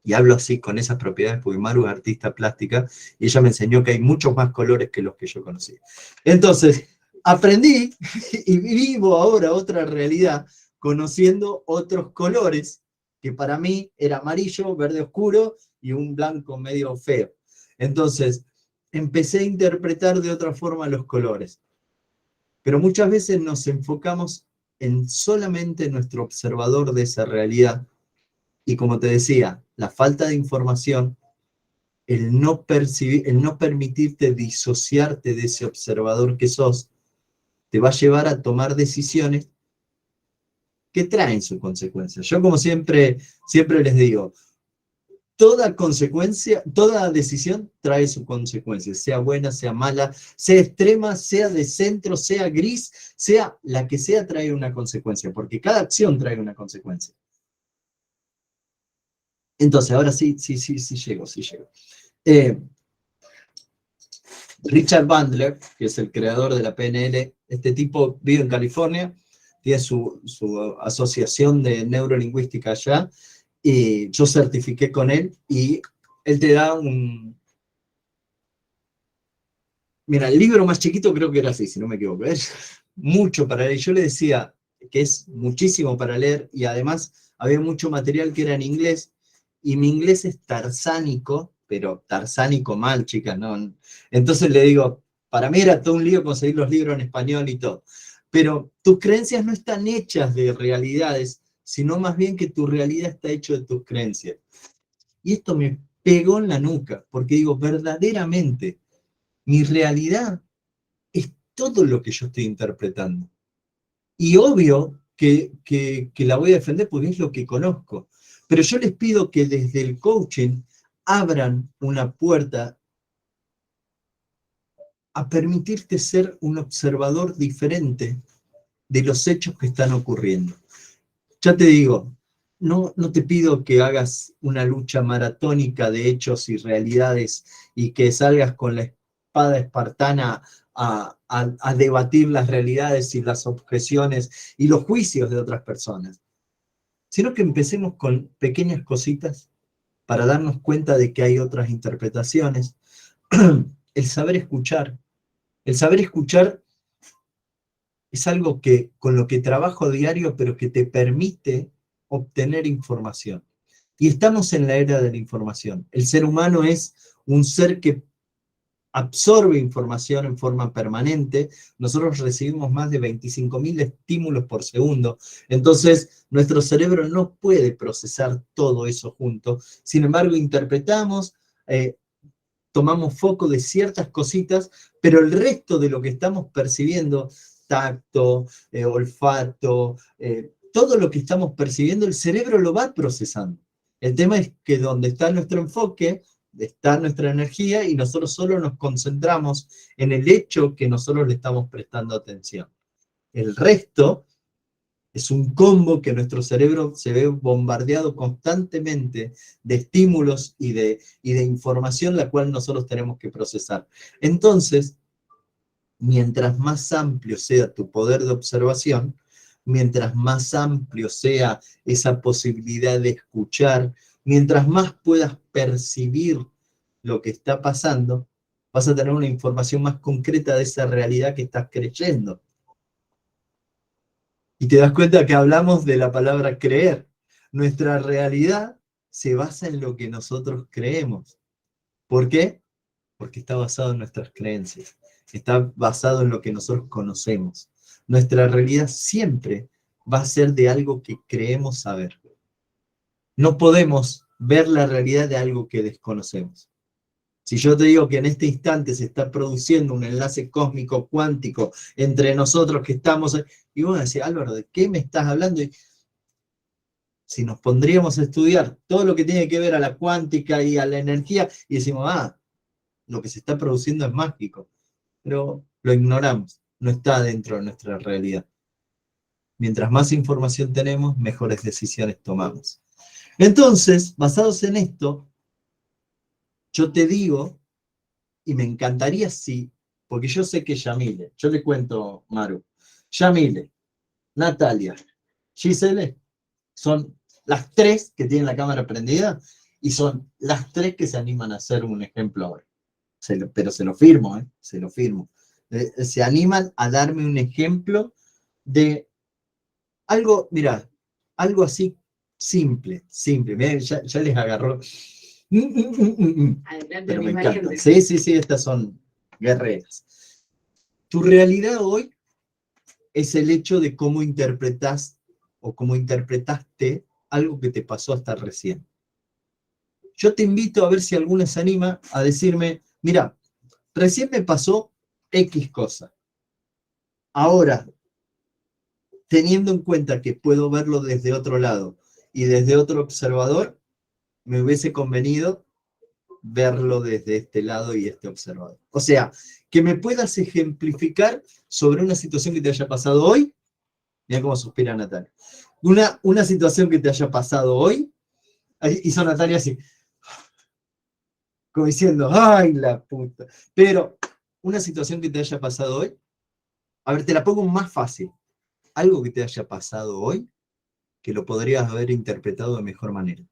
Y hablo así con esas propiedades porque Maru es artista plástica y ella me enseñó que hay muchos más colores que los que yo conocí. Entonces, aprendí y vivo ahora otra realidad conociendo otros colores que para mí era amarillo, verde oscuro y un blanco medio feo. Entonces, empecé a interpretar de otra forma los colores. Pero muchas veces nos enfocamos en solamente nuestro observador de esa realidad. Y como te decía, la falta de información, el no percibir, el no permitirte disociarte de ese observador que sos, te va a llevar a tomar decisiones que traen su consecuencia. Yo como siempre les digo, toda consecuencia, toda decisión trae su consecuencia, sea buena, sea mala, sea extrema, sea de centro, sea gris, sea la que sea, trae una consecuencia, porque cada acción trae una consecuencia. Entonces, ahora sí llego. Richard Bandler, que es el creador de la PNL, este tipo vive en California, tiene su asociación de neurolingüística allá, y yo certifiqué con él, y él te da Mira, el libro más chiquito creo que era así, si no me equivoco, es mucho para leer. Yo le decía que es muchísimo para leer, y además había mucho material que era en inglés, y mi inglés es tarzánico, pero tarzánico mal, chicas, ¿no? Entonces le digo, para mí era todo un lío conseguir los libros en español y todo. Pero tus creencias no están hechas de realidades, sino más bien que tu realidad está hecha de tus creencias. Y esto me pegó en la nuca, porque digo, verdaderamente, mi realidad es todo lo que yo estoy interpretando. Y obvio que la voy a defender porque es lo que conozco. Pero yo les pido que desde el coaching abran una puerta a permitirte ser un observador diferente de los hechos que están ocurriendo. Ya te digo, no te pido que hagas una lucha maratónica de hechos y realidades y que salgas con la espada espartana a debatir las realidades y las objeciones y los juicios de otras personas, sino que empecemos con pequeñas cositas para darnos cuenta de que hay otras interpretaciones. El saber escuchar. El saber escuchar es algo que, con lo que trabajo a diario, pero que te permite obtener información. Y estamos en la era de la información. El ser humano es un ser que absorbe información en forma permanente. Nosotros recibimos más de 25.000 estímulos por segundo. Entonces, nuestro cerebro no puede procesar todo eso junto. Sin embargo, interpretamos, tomamos foco de ciertas cositas, pero el resto de lo que estamos percibiendo, tacto, olfato, todo lo que estamos percibiendo, el cerebro lo va procesando. El tema es que donde está nuestro enfoque, está nuestra energía y nosotros solo nos concentramos en el hecho que nosotros le estamos prestando atención. El resto es un combo que nuestro cerebro se ve bombardeado constantemente de estímulos y de información la cual nosotros tenemos que procesar. Entonces, mientras más amplio sea tu poder de observación, mientras más amplio sea esa posibilidad de escuchar, mientras más puedas percibir lo que está pasando, vas a tener una información más concreta de esa realidad que estás creyendo. Y te das cuenta que hablamos de la palabra creer. Nuestra realidad se basa en lo que nosotros creemos. ¿Por qué? Porque está basado en nuestras creencias. Está basado en lo que nosotros conocemos. Nuestra realidad siempre va a ser de algo que creemos saber. No podemos ver la realidad de algo que desconocemos. Si yo te digo que en este instante se está produciendo un enlace cósmico cuántico entre nosotros que estamos, y vos decís, Álvaro, ¿de qué me estás hablando? Y si nos pondríamos a estudiar todo lo que tiene que ver a la cuántica y a la energía, y decimos, lo que se está produciendo es mágico, pero lo ignoramos, no está dentro de nuestra realidad. Mientras más información tenemos, mejores decisiones tomamos. Entonces, basados en esto, yo te digo, y me encantaría porque yo sé que Yamile, yo le cuento, Maru, Yamile, Natalia, Gisele, son las tres que tienen la cámara prendida y son las tres que se animan a hacer un ejemplo ahora. Pero se lo firmo, se lo firmo. Se animan a darme un ejemplo de algo, mira, algo así simple. Mirá, ya les agarró. Pero me encantan. Sí, estas son guerreras. Tu realidad hoy es el hecho de cómo interpretas o cómo interpretaste algo que te pasó hasta recién. Yo te invito a ver si alguna se anima a decirme, mira, recién me pasó X cosa. Ahora, teniendo en cuenta que puedo verlo desde otro lado y desde otro observador, me hubiese convenido verlo desde este lado y este observador. O sea, que me puedas ejemplificar sobre una situación que te haya pasado hoy. Mira cómo suspira Natalia. Una situación que te haya pasado hoy, hizo Natalia así, como diciendo, ¡ay, la puta! Pero una situación que te haya pasado hoy, a ver, te la pongo más fácil. Algo que te haya pasado hoy, que lo podrías haber interpretado de mejor manera.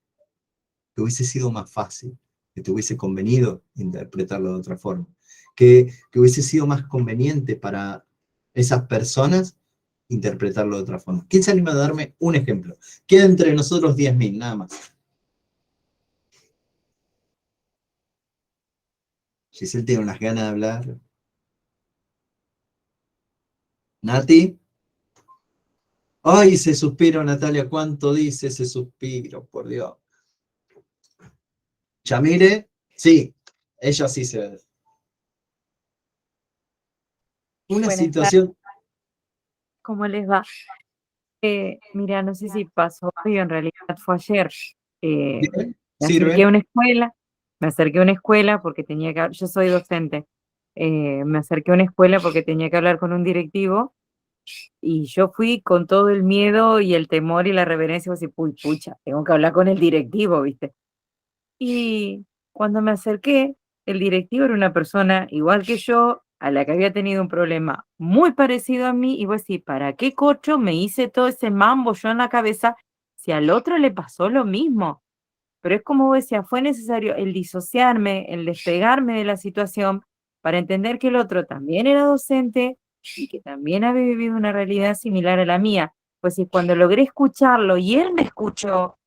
Que hubiese sido más fácil, que te hubiese convenido interpretarlo de otra forma. Que hubiese sido más conveniente para esas personas interpretarlo de otra forma. ¿Quién se anima a darme un ejemplo? Queda entre nosotros 10.000, nada más. Giselle tiene unas ganas de hablar. Nati. Ay, ese suspiro, Natalia, ¿cuánto dice ese suspiro? Por Dios. Yamire, sí, ella sí se ve. Una situación. ¿Cómo les va? Mira, no sé si pasó hoy, en realidad fue ayer. Bien, Me acerqué sirve. a una escuela porque tenía que, yo soy docente, me acerqué a una escuela porque tenía que hablar con un directivo y yo fui con todo el miedo y el temor y la reverencia, así, pucha, tengo que hablar con el directivo, ¿viste? Y cuando me acerqué, el directivo era una persona igual que yo, a la que había tenido un problema muy parecido a mí, y vos decís, ¿para qué cocho me hice todo ese mambo yo en la cabeza si al otro le pasó lo mismo? Pero es como vos decías, fue necesario el disociarme, el despegarme de la situación para entender que el otro también era docente y que también había vivido una realidad similar a la mía. Pues si cuando logré escucharlo y él me escuchó,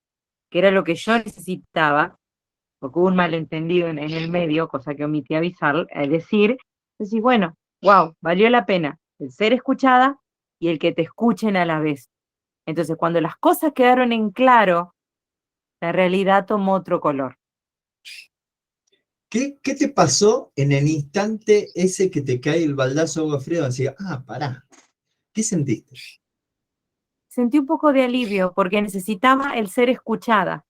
que era lo que yo necesitaba, porque hubo un malentendido en el medio, cosa que omití avisar, es decir, decís, bueno, wow, valió la pena el ser escuchada y el que te escuchen a la vez. Entonces, cuando las cosas quedaron en claro, la realidad tomó otro color. ¿Qué te pasó en el instante ese que te cae el baldazo de agua fría? Así, pará, ¿qué sentiste? Sentí un poco de alivio porque necesitaba el ser escuchada.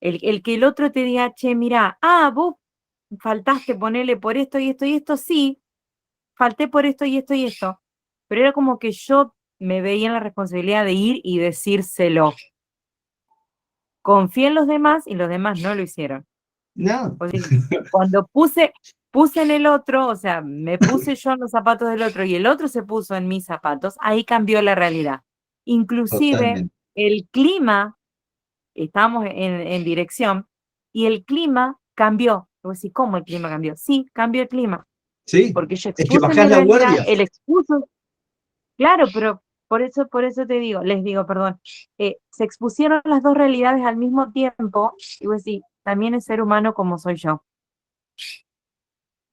El que el otro te diga, che, mirá, vos faltaste ponerle por esto y esto y esto, sí, falté por esto y esto y esto. Pero era como que yo me veía en la responsabilidad de ir y decírselo. Confié en los demás y los demás no lo hicieron. No. O sea, cuando puse en el otro, o sea, me puse yo en los zapatos del otro y el otro se puso en mis zapatos, ahí cambió la realidad. Inclusive Totalmente. el clima, estábamos en dirección, y el clima cambió. Vos decís, ¿cómo el clima cambió? Sí, cambió el clima, Sí, porque yo es que expuse mi bajás la realidad, guardia. él expuso, claro, pero por eso te digo, les digo, perdón, se expusieron las dos realidades al mismo tiempo, y vos decís, también es ser humano como soy yo.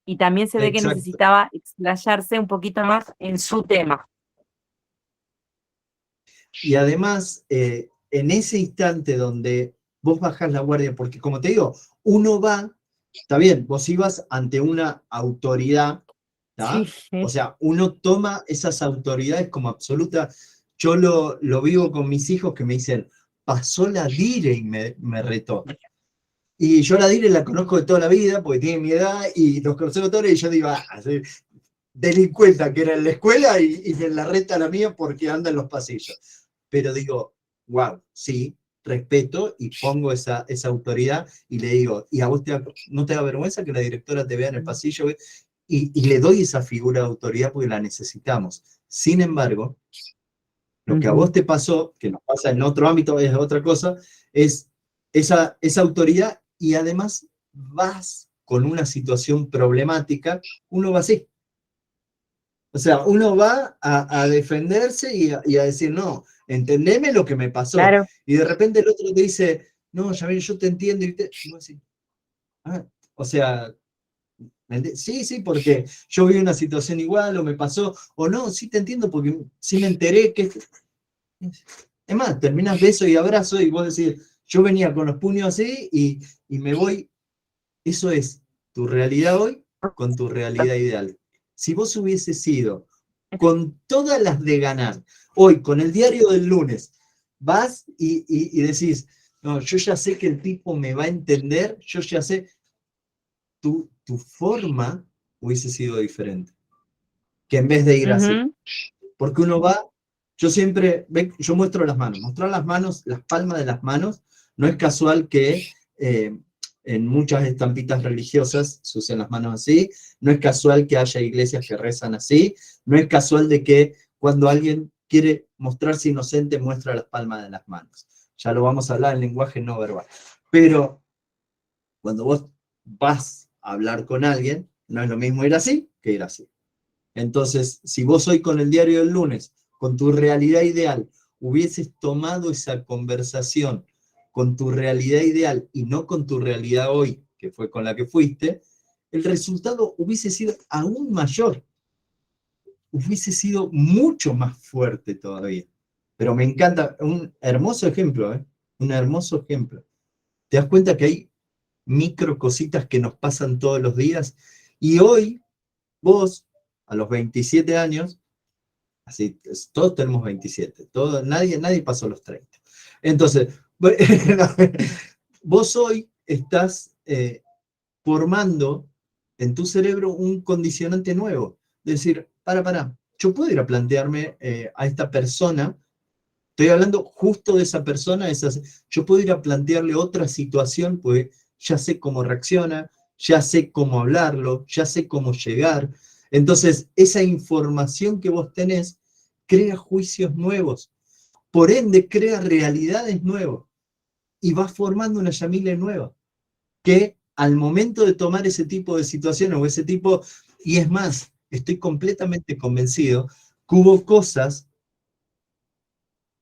Y también se ve que Exacto. necesitaba explayarse un poquito más en su tema. Y además, en ese instante donde vos bajás la guardia, porque como te digo, uno va, está bien, vos ibas ante una autoridad, Sí, ¿tá? O sea, uno toma esas autoridades como absoluta. Yo lo vivo con mis hijos que me dicen, pasó la dire y me retó. Y yo la dire la conozco de toda la vida, porque tiene mi edad, y los conservadores, y yo digo, sí, delincuenta que era en la escuela y en la reta la mía porque anda en los pasillos. Pero digo, wow, sí, respeto y pongo esa autoridad y le digo, ¿y a vos no te da vergüenza que la directora te vea en el pasillo? Y le doy esa figura de autoridad porque la necesitamos. Sin embargo, lo que a vos te pasó, que nos pasa en otro ámbito, es otra cosa, es esa autoridad y además vas con una situación problemática, uno va así. O sea, uno va a defenderse y a decir, no, entendeme lo que me pasó. claro. Y de repente el otro te dice, no, ya ven, yo te entiendo. Y vos decís, o sea, sí, sí, porque yo vi una situación igual o me pasó, o no, sí te entiendo porque sí me enteré que... Es más, terminas beso y abrazo y vos decís, yo venía con los puños así y me voy. Eso es tu realidad hoy con tu realidad ideal. Si vos hubieses sido con todas las de ganar, hoy con el diario del lunes, vas y decís, no, yo ya sé que el tipo me va a entender, yo ya sé, tu forma hubiese sido diferente, que en vez de ir así. Ujú. Porque uno va, yo siempre, yo muestro las manos, mostrar las manos, las palmas de las manos, no es casual que en muchas estampitas religiosas se usen las manos así, no es casual que haya iglesias que rezan así, no es casual de que cuando alguien quiere mostrarse inocente muestra las palmas de las manos. Ya lo vamos a hablar en lenguaje no verbal. Pero cuando vos vas a hablar con alguien, no es lo mismo ir así que ir así. Entonces, si vos hoy con el diario del lunes, con tu realidad ideal, hubieses tomado esa conversación con tu realidad ideal y no con tu realidad hoy, que fue con la que fuiste, el resultado hubiese sido aún mayor, hubiese sido mucho más fuerte todavía. Pero me encanta, un hermoso ejemplo, ¿eh? Un hermoso ejemplo. Te das cuenta que hay micro cositas que nos pasan todos los días y hoy vos, a los 27 años, así, todos tenemos 27, nadie pasó los 30. Entonces, vos hoy estás formando en tu cerebro un condicionante nuevo. Es decir, yo puedo ir a plantearme a esta persona, estoy hablando justo de esa persona, yo puedo ir a plantearle otra situación, pues ya sé cómo reacciona, ya sé cómo hablarlo, ya sé cómo llegar. Entonces, esa información que vos tenés crea juicios nuevos, por ende crea realidades nuevas y va formando una Yamile nueva, que al momento de tomar ese tipo de situaciones o ese tipo, y es más, estoy completamente convencido que hubo cosas,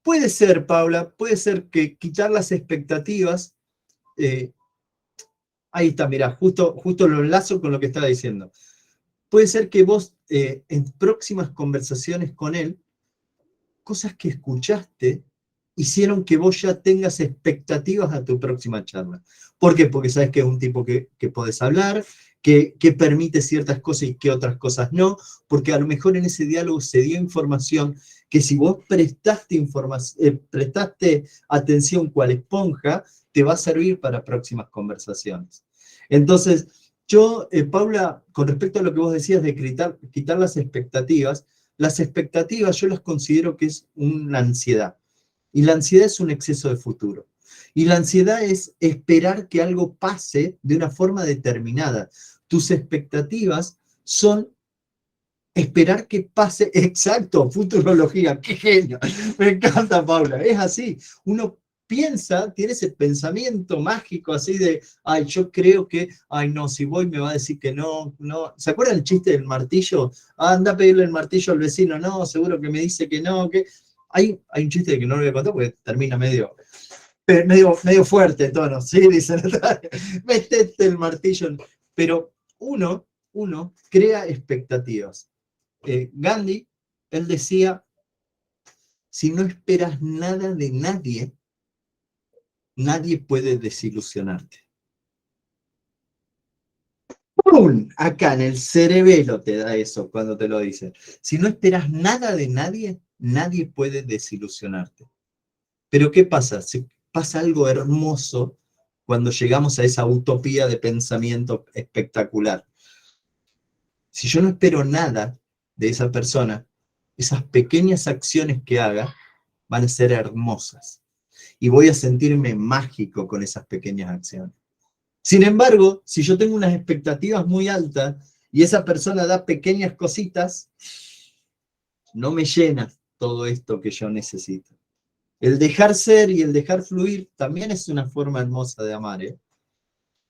puede ser, Paula, puede ser que quitar las expectativas, ahí está, mirá, justo lo enlazo con lo que estaba diciendo. Puede ser que vos, en próximas conversaciones con él, cosas que escuchaste hicieron que vos ya tengas expectativas a tu próxima charla. ¿Por qué? Porque sabes que es un tipo que podés hablar, que permite ciertas cosas y que otras cosas no, porque a lo mejor en ese diálogo se dio información que si vos prestaste atención cual esponja, te va a servir para próximas conversaciones. Entonces, yo, Paula, con respecto a lo que vos decías de quitar las expectativas yo las considero que es una ansiedad. Y la ansiedad es un exceso de futuro. Y la ansiedad es esperar que algo pase de una forma determinada. Tus expectativas son esperar que pase, exacto, futurología, qué genio, me encanta, Paula, es así, uno piensa, tiene ese pensamiento mágico así de, ay, yo creo que, ay, no, si voy me va a decir que no, no, ¿se acuerdan el chiste del martillo? Ah, anda a pedirle el martillo al vecino, no, seguro que me dice que no, que... Hay un chiste que no lo voy a contar porque termina medio fuerte el tono, ¿sí? Dicen, metete el martillo, pero uno crea expectativas. Gandhi, él decía, si no esperas nada de nadie, nadie puede desilusionarte. ¡Pum! Acá en el cerebelo te da eso cuando te lo dicen. Si no esperas nada de nadie, nadie puede desilusionarte. Pero ¿qué pasa? Pasa algo hermoso cuando llegamos a esa utopía de pensamiento espectacular. Si yo no espero nada de esa persona, esas pequeñas acciones que haga van a ser hermosas. Y voy a sentirme mágico con esas pequeñas acciones. Sin embargo, si yo tengo unas expectativas muy altas y esa persona da pequeñas cositas, no me llena todo esto que yo necesito. El dejar ser y el dejar fluir también es una forma hermosa de amar.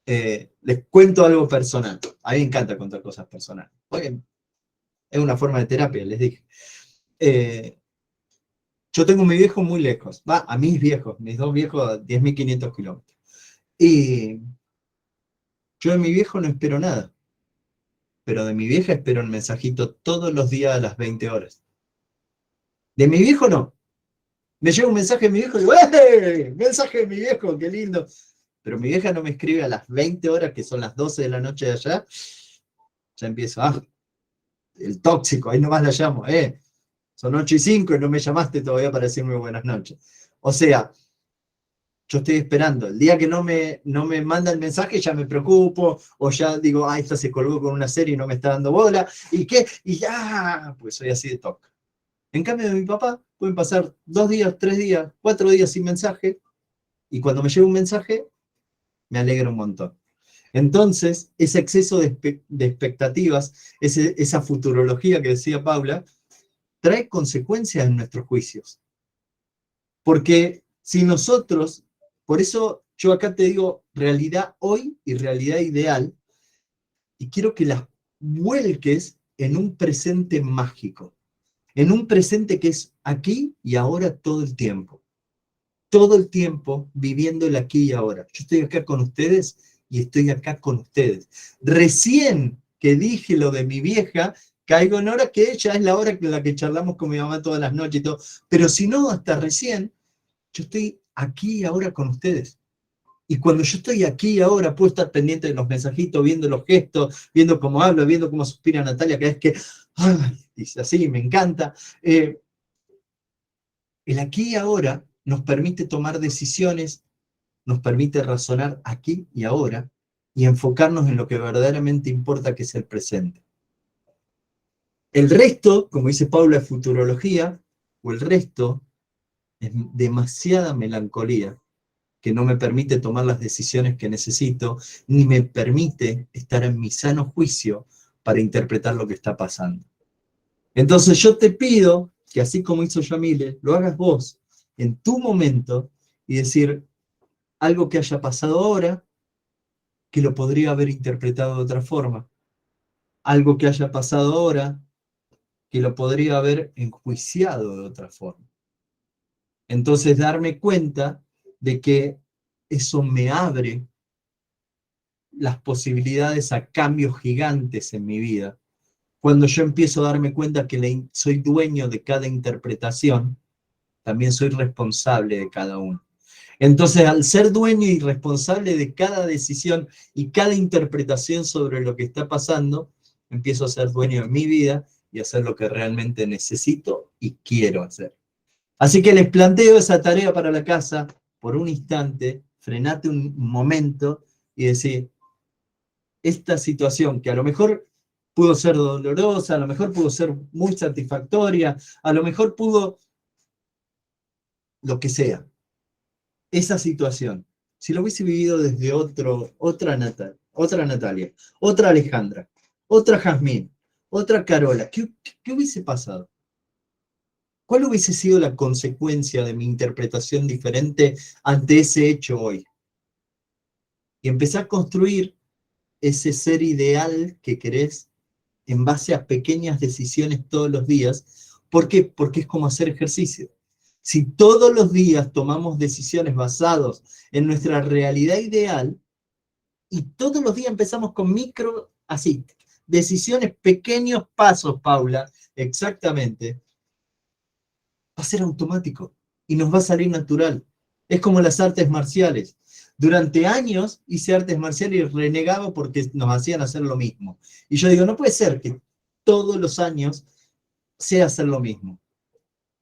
Les cuento algo personal. A mí me encanta contar cosas personales. Oye, es una forma de terapia, les dije. Yo tengo a mi viejo muy lejos. Va, a mis viejos, mis dos viejos a 10.500 kilómetros. Y yo de mi viejo no espero nada. Pero de mi vieja espero un mensajito todos los días a las 20 horas. De mi viejo no. Me llega un mensaje de mi viejo y digo, ¡eh! Mensaje de mi viejo, qué lindo. Pero mi vieja no me escribe a las 20 horas, que son las 12 de la noche de allá. Ya empiezo, el tóxico, ahí nomás la llamo, son 8:05 y no me llamaste todavía para decirme buenas noches. O sea, yo estoy esperando. El día que no me manda el mensaje ya me preocupo, o ya digo, esta se colgó con una serie y no me está dando bola, ¿y qué? Y ya, pues soy así de toque. En cambio de mi papá, pueden pasar 2 días, 3 días, 4 días sin mensaje, y cuando me llega un mensaje, me alegra un montón. Entonces, ese exceso de expectativas, esa futurología que decía Paula, trae consecuencias en nuestros juicios. Porque si nosotros, por eso yo acá te digo realidad hoy y realidad ideal, y quiero que las vuelques en un presente mágico, en un presente que es aquí y ahora todo el tiempo. Todo el tiempo viviendo el aquí y ahora. Yo estoy acá con ustedes y estoy acá con ustedes. Recién que dije lo de mi vieja, caigo en hora que ella es la hora en la que charlamos con mi mamá todas las noches y todo. Pero si no, hasta recién, yo estoy aquí y ahora con ustedes. Y cuando yo estoy aquí y ahora, puedo estar pendiente de los mensajitos, viendo los gestos, viendo cómo habla, viendo cómo suspira Natalia, que es que, ay, dice así, me encanta. El aquí y ahora nos permite tomar decisiones, nos permite razonar aquí y ahora y enfocarnos en lo que verdaderamente importa, que es el presente. El resto, como dice Paula, es futurología, o el resto es demasiada melancolía que no me permite tomar las decisiones que necesito, ni me permite estar en mi sano juicio para interpretar lo que está pasando. Entonces yo te pido que así como hizo Yamile, lo hagas vos en tu momento y decir algo que haya pasado ahora que lo podría haber interpretado de otra forma. Algo que haya pasado ahora que lo podría haber enjuiciado de otra forma. Entonces darme cuenta de que eso me abre las posibilidades a cambios gigantes en mi vida. Cuando yo empiezo a darme cuenta que soy dueño de cada interpretación, también soy responsable de cada uno. Entonces, al ser dueño y responsable de cada decisión y cada interpretación sobre lo que está pasando, empiezo a ser dueño de mi vida y hacer lo que realmente necesito y quiero hacer. Así que les planteo esa tarea para la casa por un instante, frenate un momento y decir, esta situación que a lo mejor pudo ser dolorosa, a lo mejor pudo ser muy satisfactoria, a lo mejor pudo lo que sea. Esa situación, si lo hubiese vivido desde otra Natalia, otra Alejandra, otra Jazmín, otra Carola, ¿qué hubiese pasado? ¿Cuál hubiese sido la consecuencia de mi interpretación diferente ante ese hecho hoy? Y empecé a construir ese ser ideal que querés en base a pequeñas decisiones todos los días. ¿Por qué? Porque es como hacer ejercicio. Si todos los días tomamos decisiones basadas en nuestra realidad ideal, y todos los días empezamos con decisiones, pequeños pasos, Paula, exactamente, va a ser automático y nos va a salir natural. Es como las artes marciales. Durante años hice artes marciales y renegaba porque nos hacían hacer lo mismo. Y yo digo, no puede ser que todos los años sea hacer lo mismo.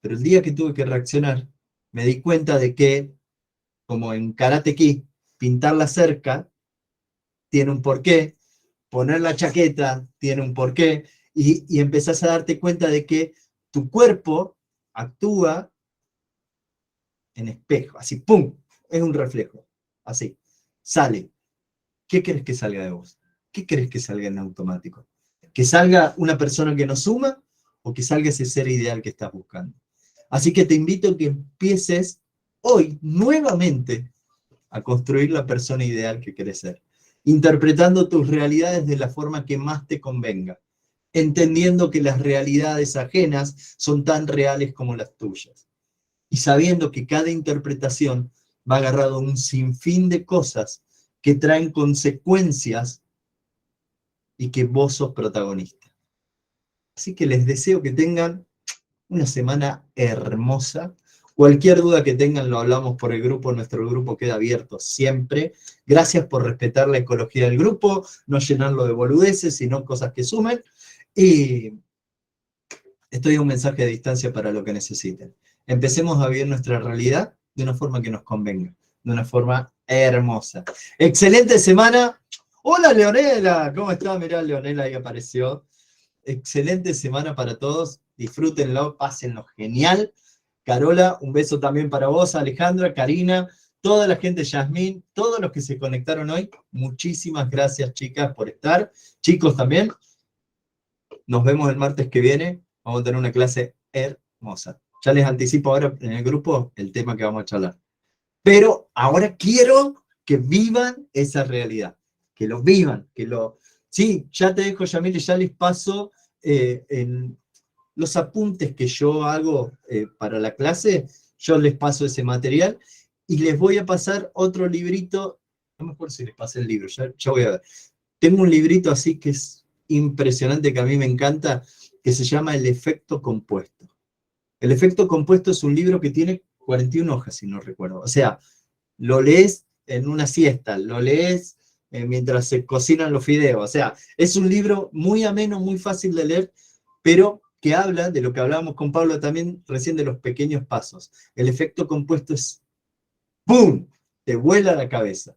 Pero el día que tuve que reaccionar, me di cuenta de que, como en Karate Kid, pintar la cerca tiene un porqué, poner la chaqueta tiene un porqué, y empezás a darte cuenta de que tu cuerpo actúa en espejo, así, ¡pum!, es un reflejo, así, sale. ¿Qué querés que salga de vos? ¿Qué querés que salga en automático? ¿Que salga una persona que nos suma o que salga ese ser ideal que estás buscando? Así que te invito a que empieces hoy nuevamente a construir la persona ideal que querés ser, interpretando tus realidades de la forma que más te convenga, entendiendo que las realidades ajenas son tan reales como las tuyas, y sabiendo que cada interpretación va agarrado a un sinfín de cosas que traen consecuencias y que vos sos protagonista. Así que les deseo que tengan una semana hermosa. Cualquier duda que tengan lo hablamos por el grupo, nuestro grupo queda abierto siempre. Gracias por respetar la ecología del grupo, no llenarlo de boludeces, sino cosas que sumen. Y estoy a un mensaje de distancia para lo que necesiten. Empecemos a vivir nuestra realidad de una forma que nos convenga, de una forma hermosa. Excelente semana. Hola Leonela, ¿cómo estás? Mirá, Leonela ahí apareció. Excelente semana para todos, disfrútenlo, pásenlo genial. Carola, un beso también para vos, Alejandra, Karina, toda la gente, Yasmín, todos los que se conectaron hoy, muchísimas gracias chicas por estar, chicos también, nos vemos el martes que viene, vamos a tener una clase hermosa. Ya les anticipo ahora en el grupo el tema que vamos a charlar. Pero ahora quiero que vivan esa realidad, que lo vivan, Sí, ya te dejo, Yamil, y ya les paso en los apuntes que yo hago para la clase, yo les paso ese material y les voy a pasar otro librito, no me acuerdo si les pasé el libro, ya voy a ver. Tengo un librito así que es impresionante, que a mí me encanta, que se llama El efecto compuesto. El efecto compuesto es un libro que tiene 41 hojas, si no recuerdo. O sea, lo lees en una siesta, lo lees mientras se cocinan los fideos. O sea, es un libro muy ameno, muy fácil de leer, pero que habla de lo que hablábamos con Pablo también recién, de los pequeños pasos. El efecto compuesto es ¡pum!, te vuela la cabeza.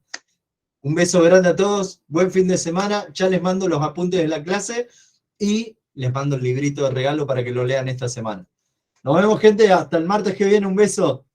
Un beso grande a todos, buen fin de semana, ya les mando los apuntes de la clase y les mando el librito de regalo para que lo lean esta semana. Nos vemos, gente, hasta el martes que viene, un beso.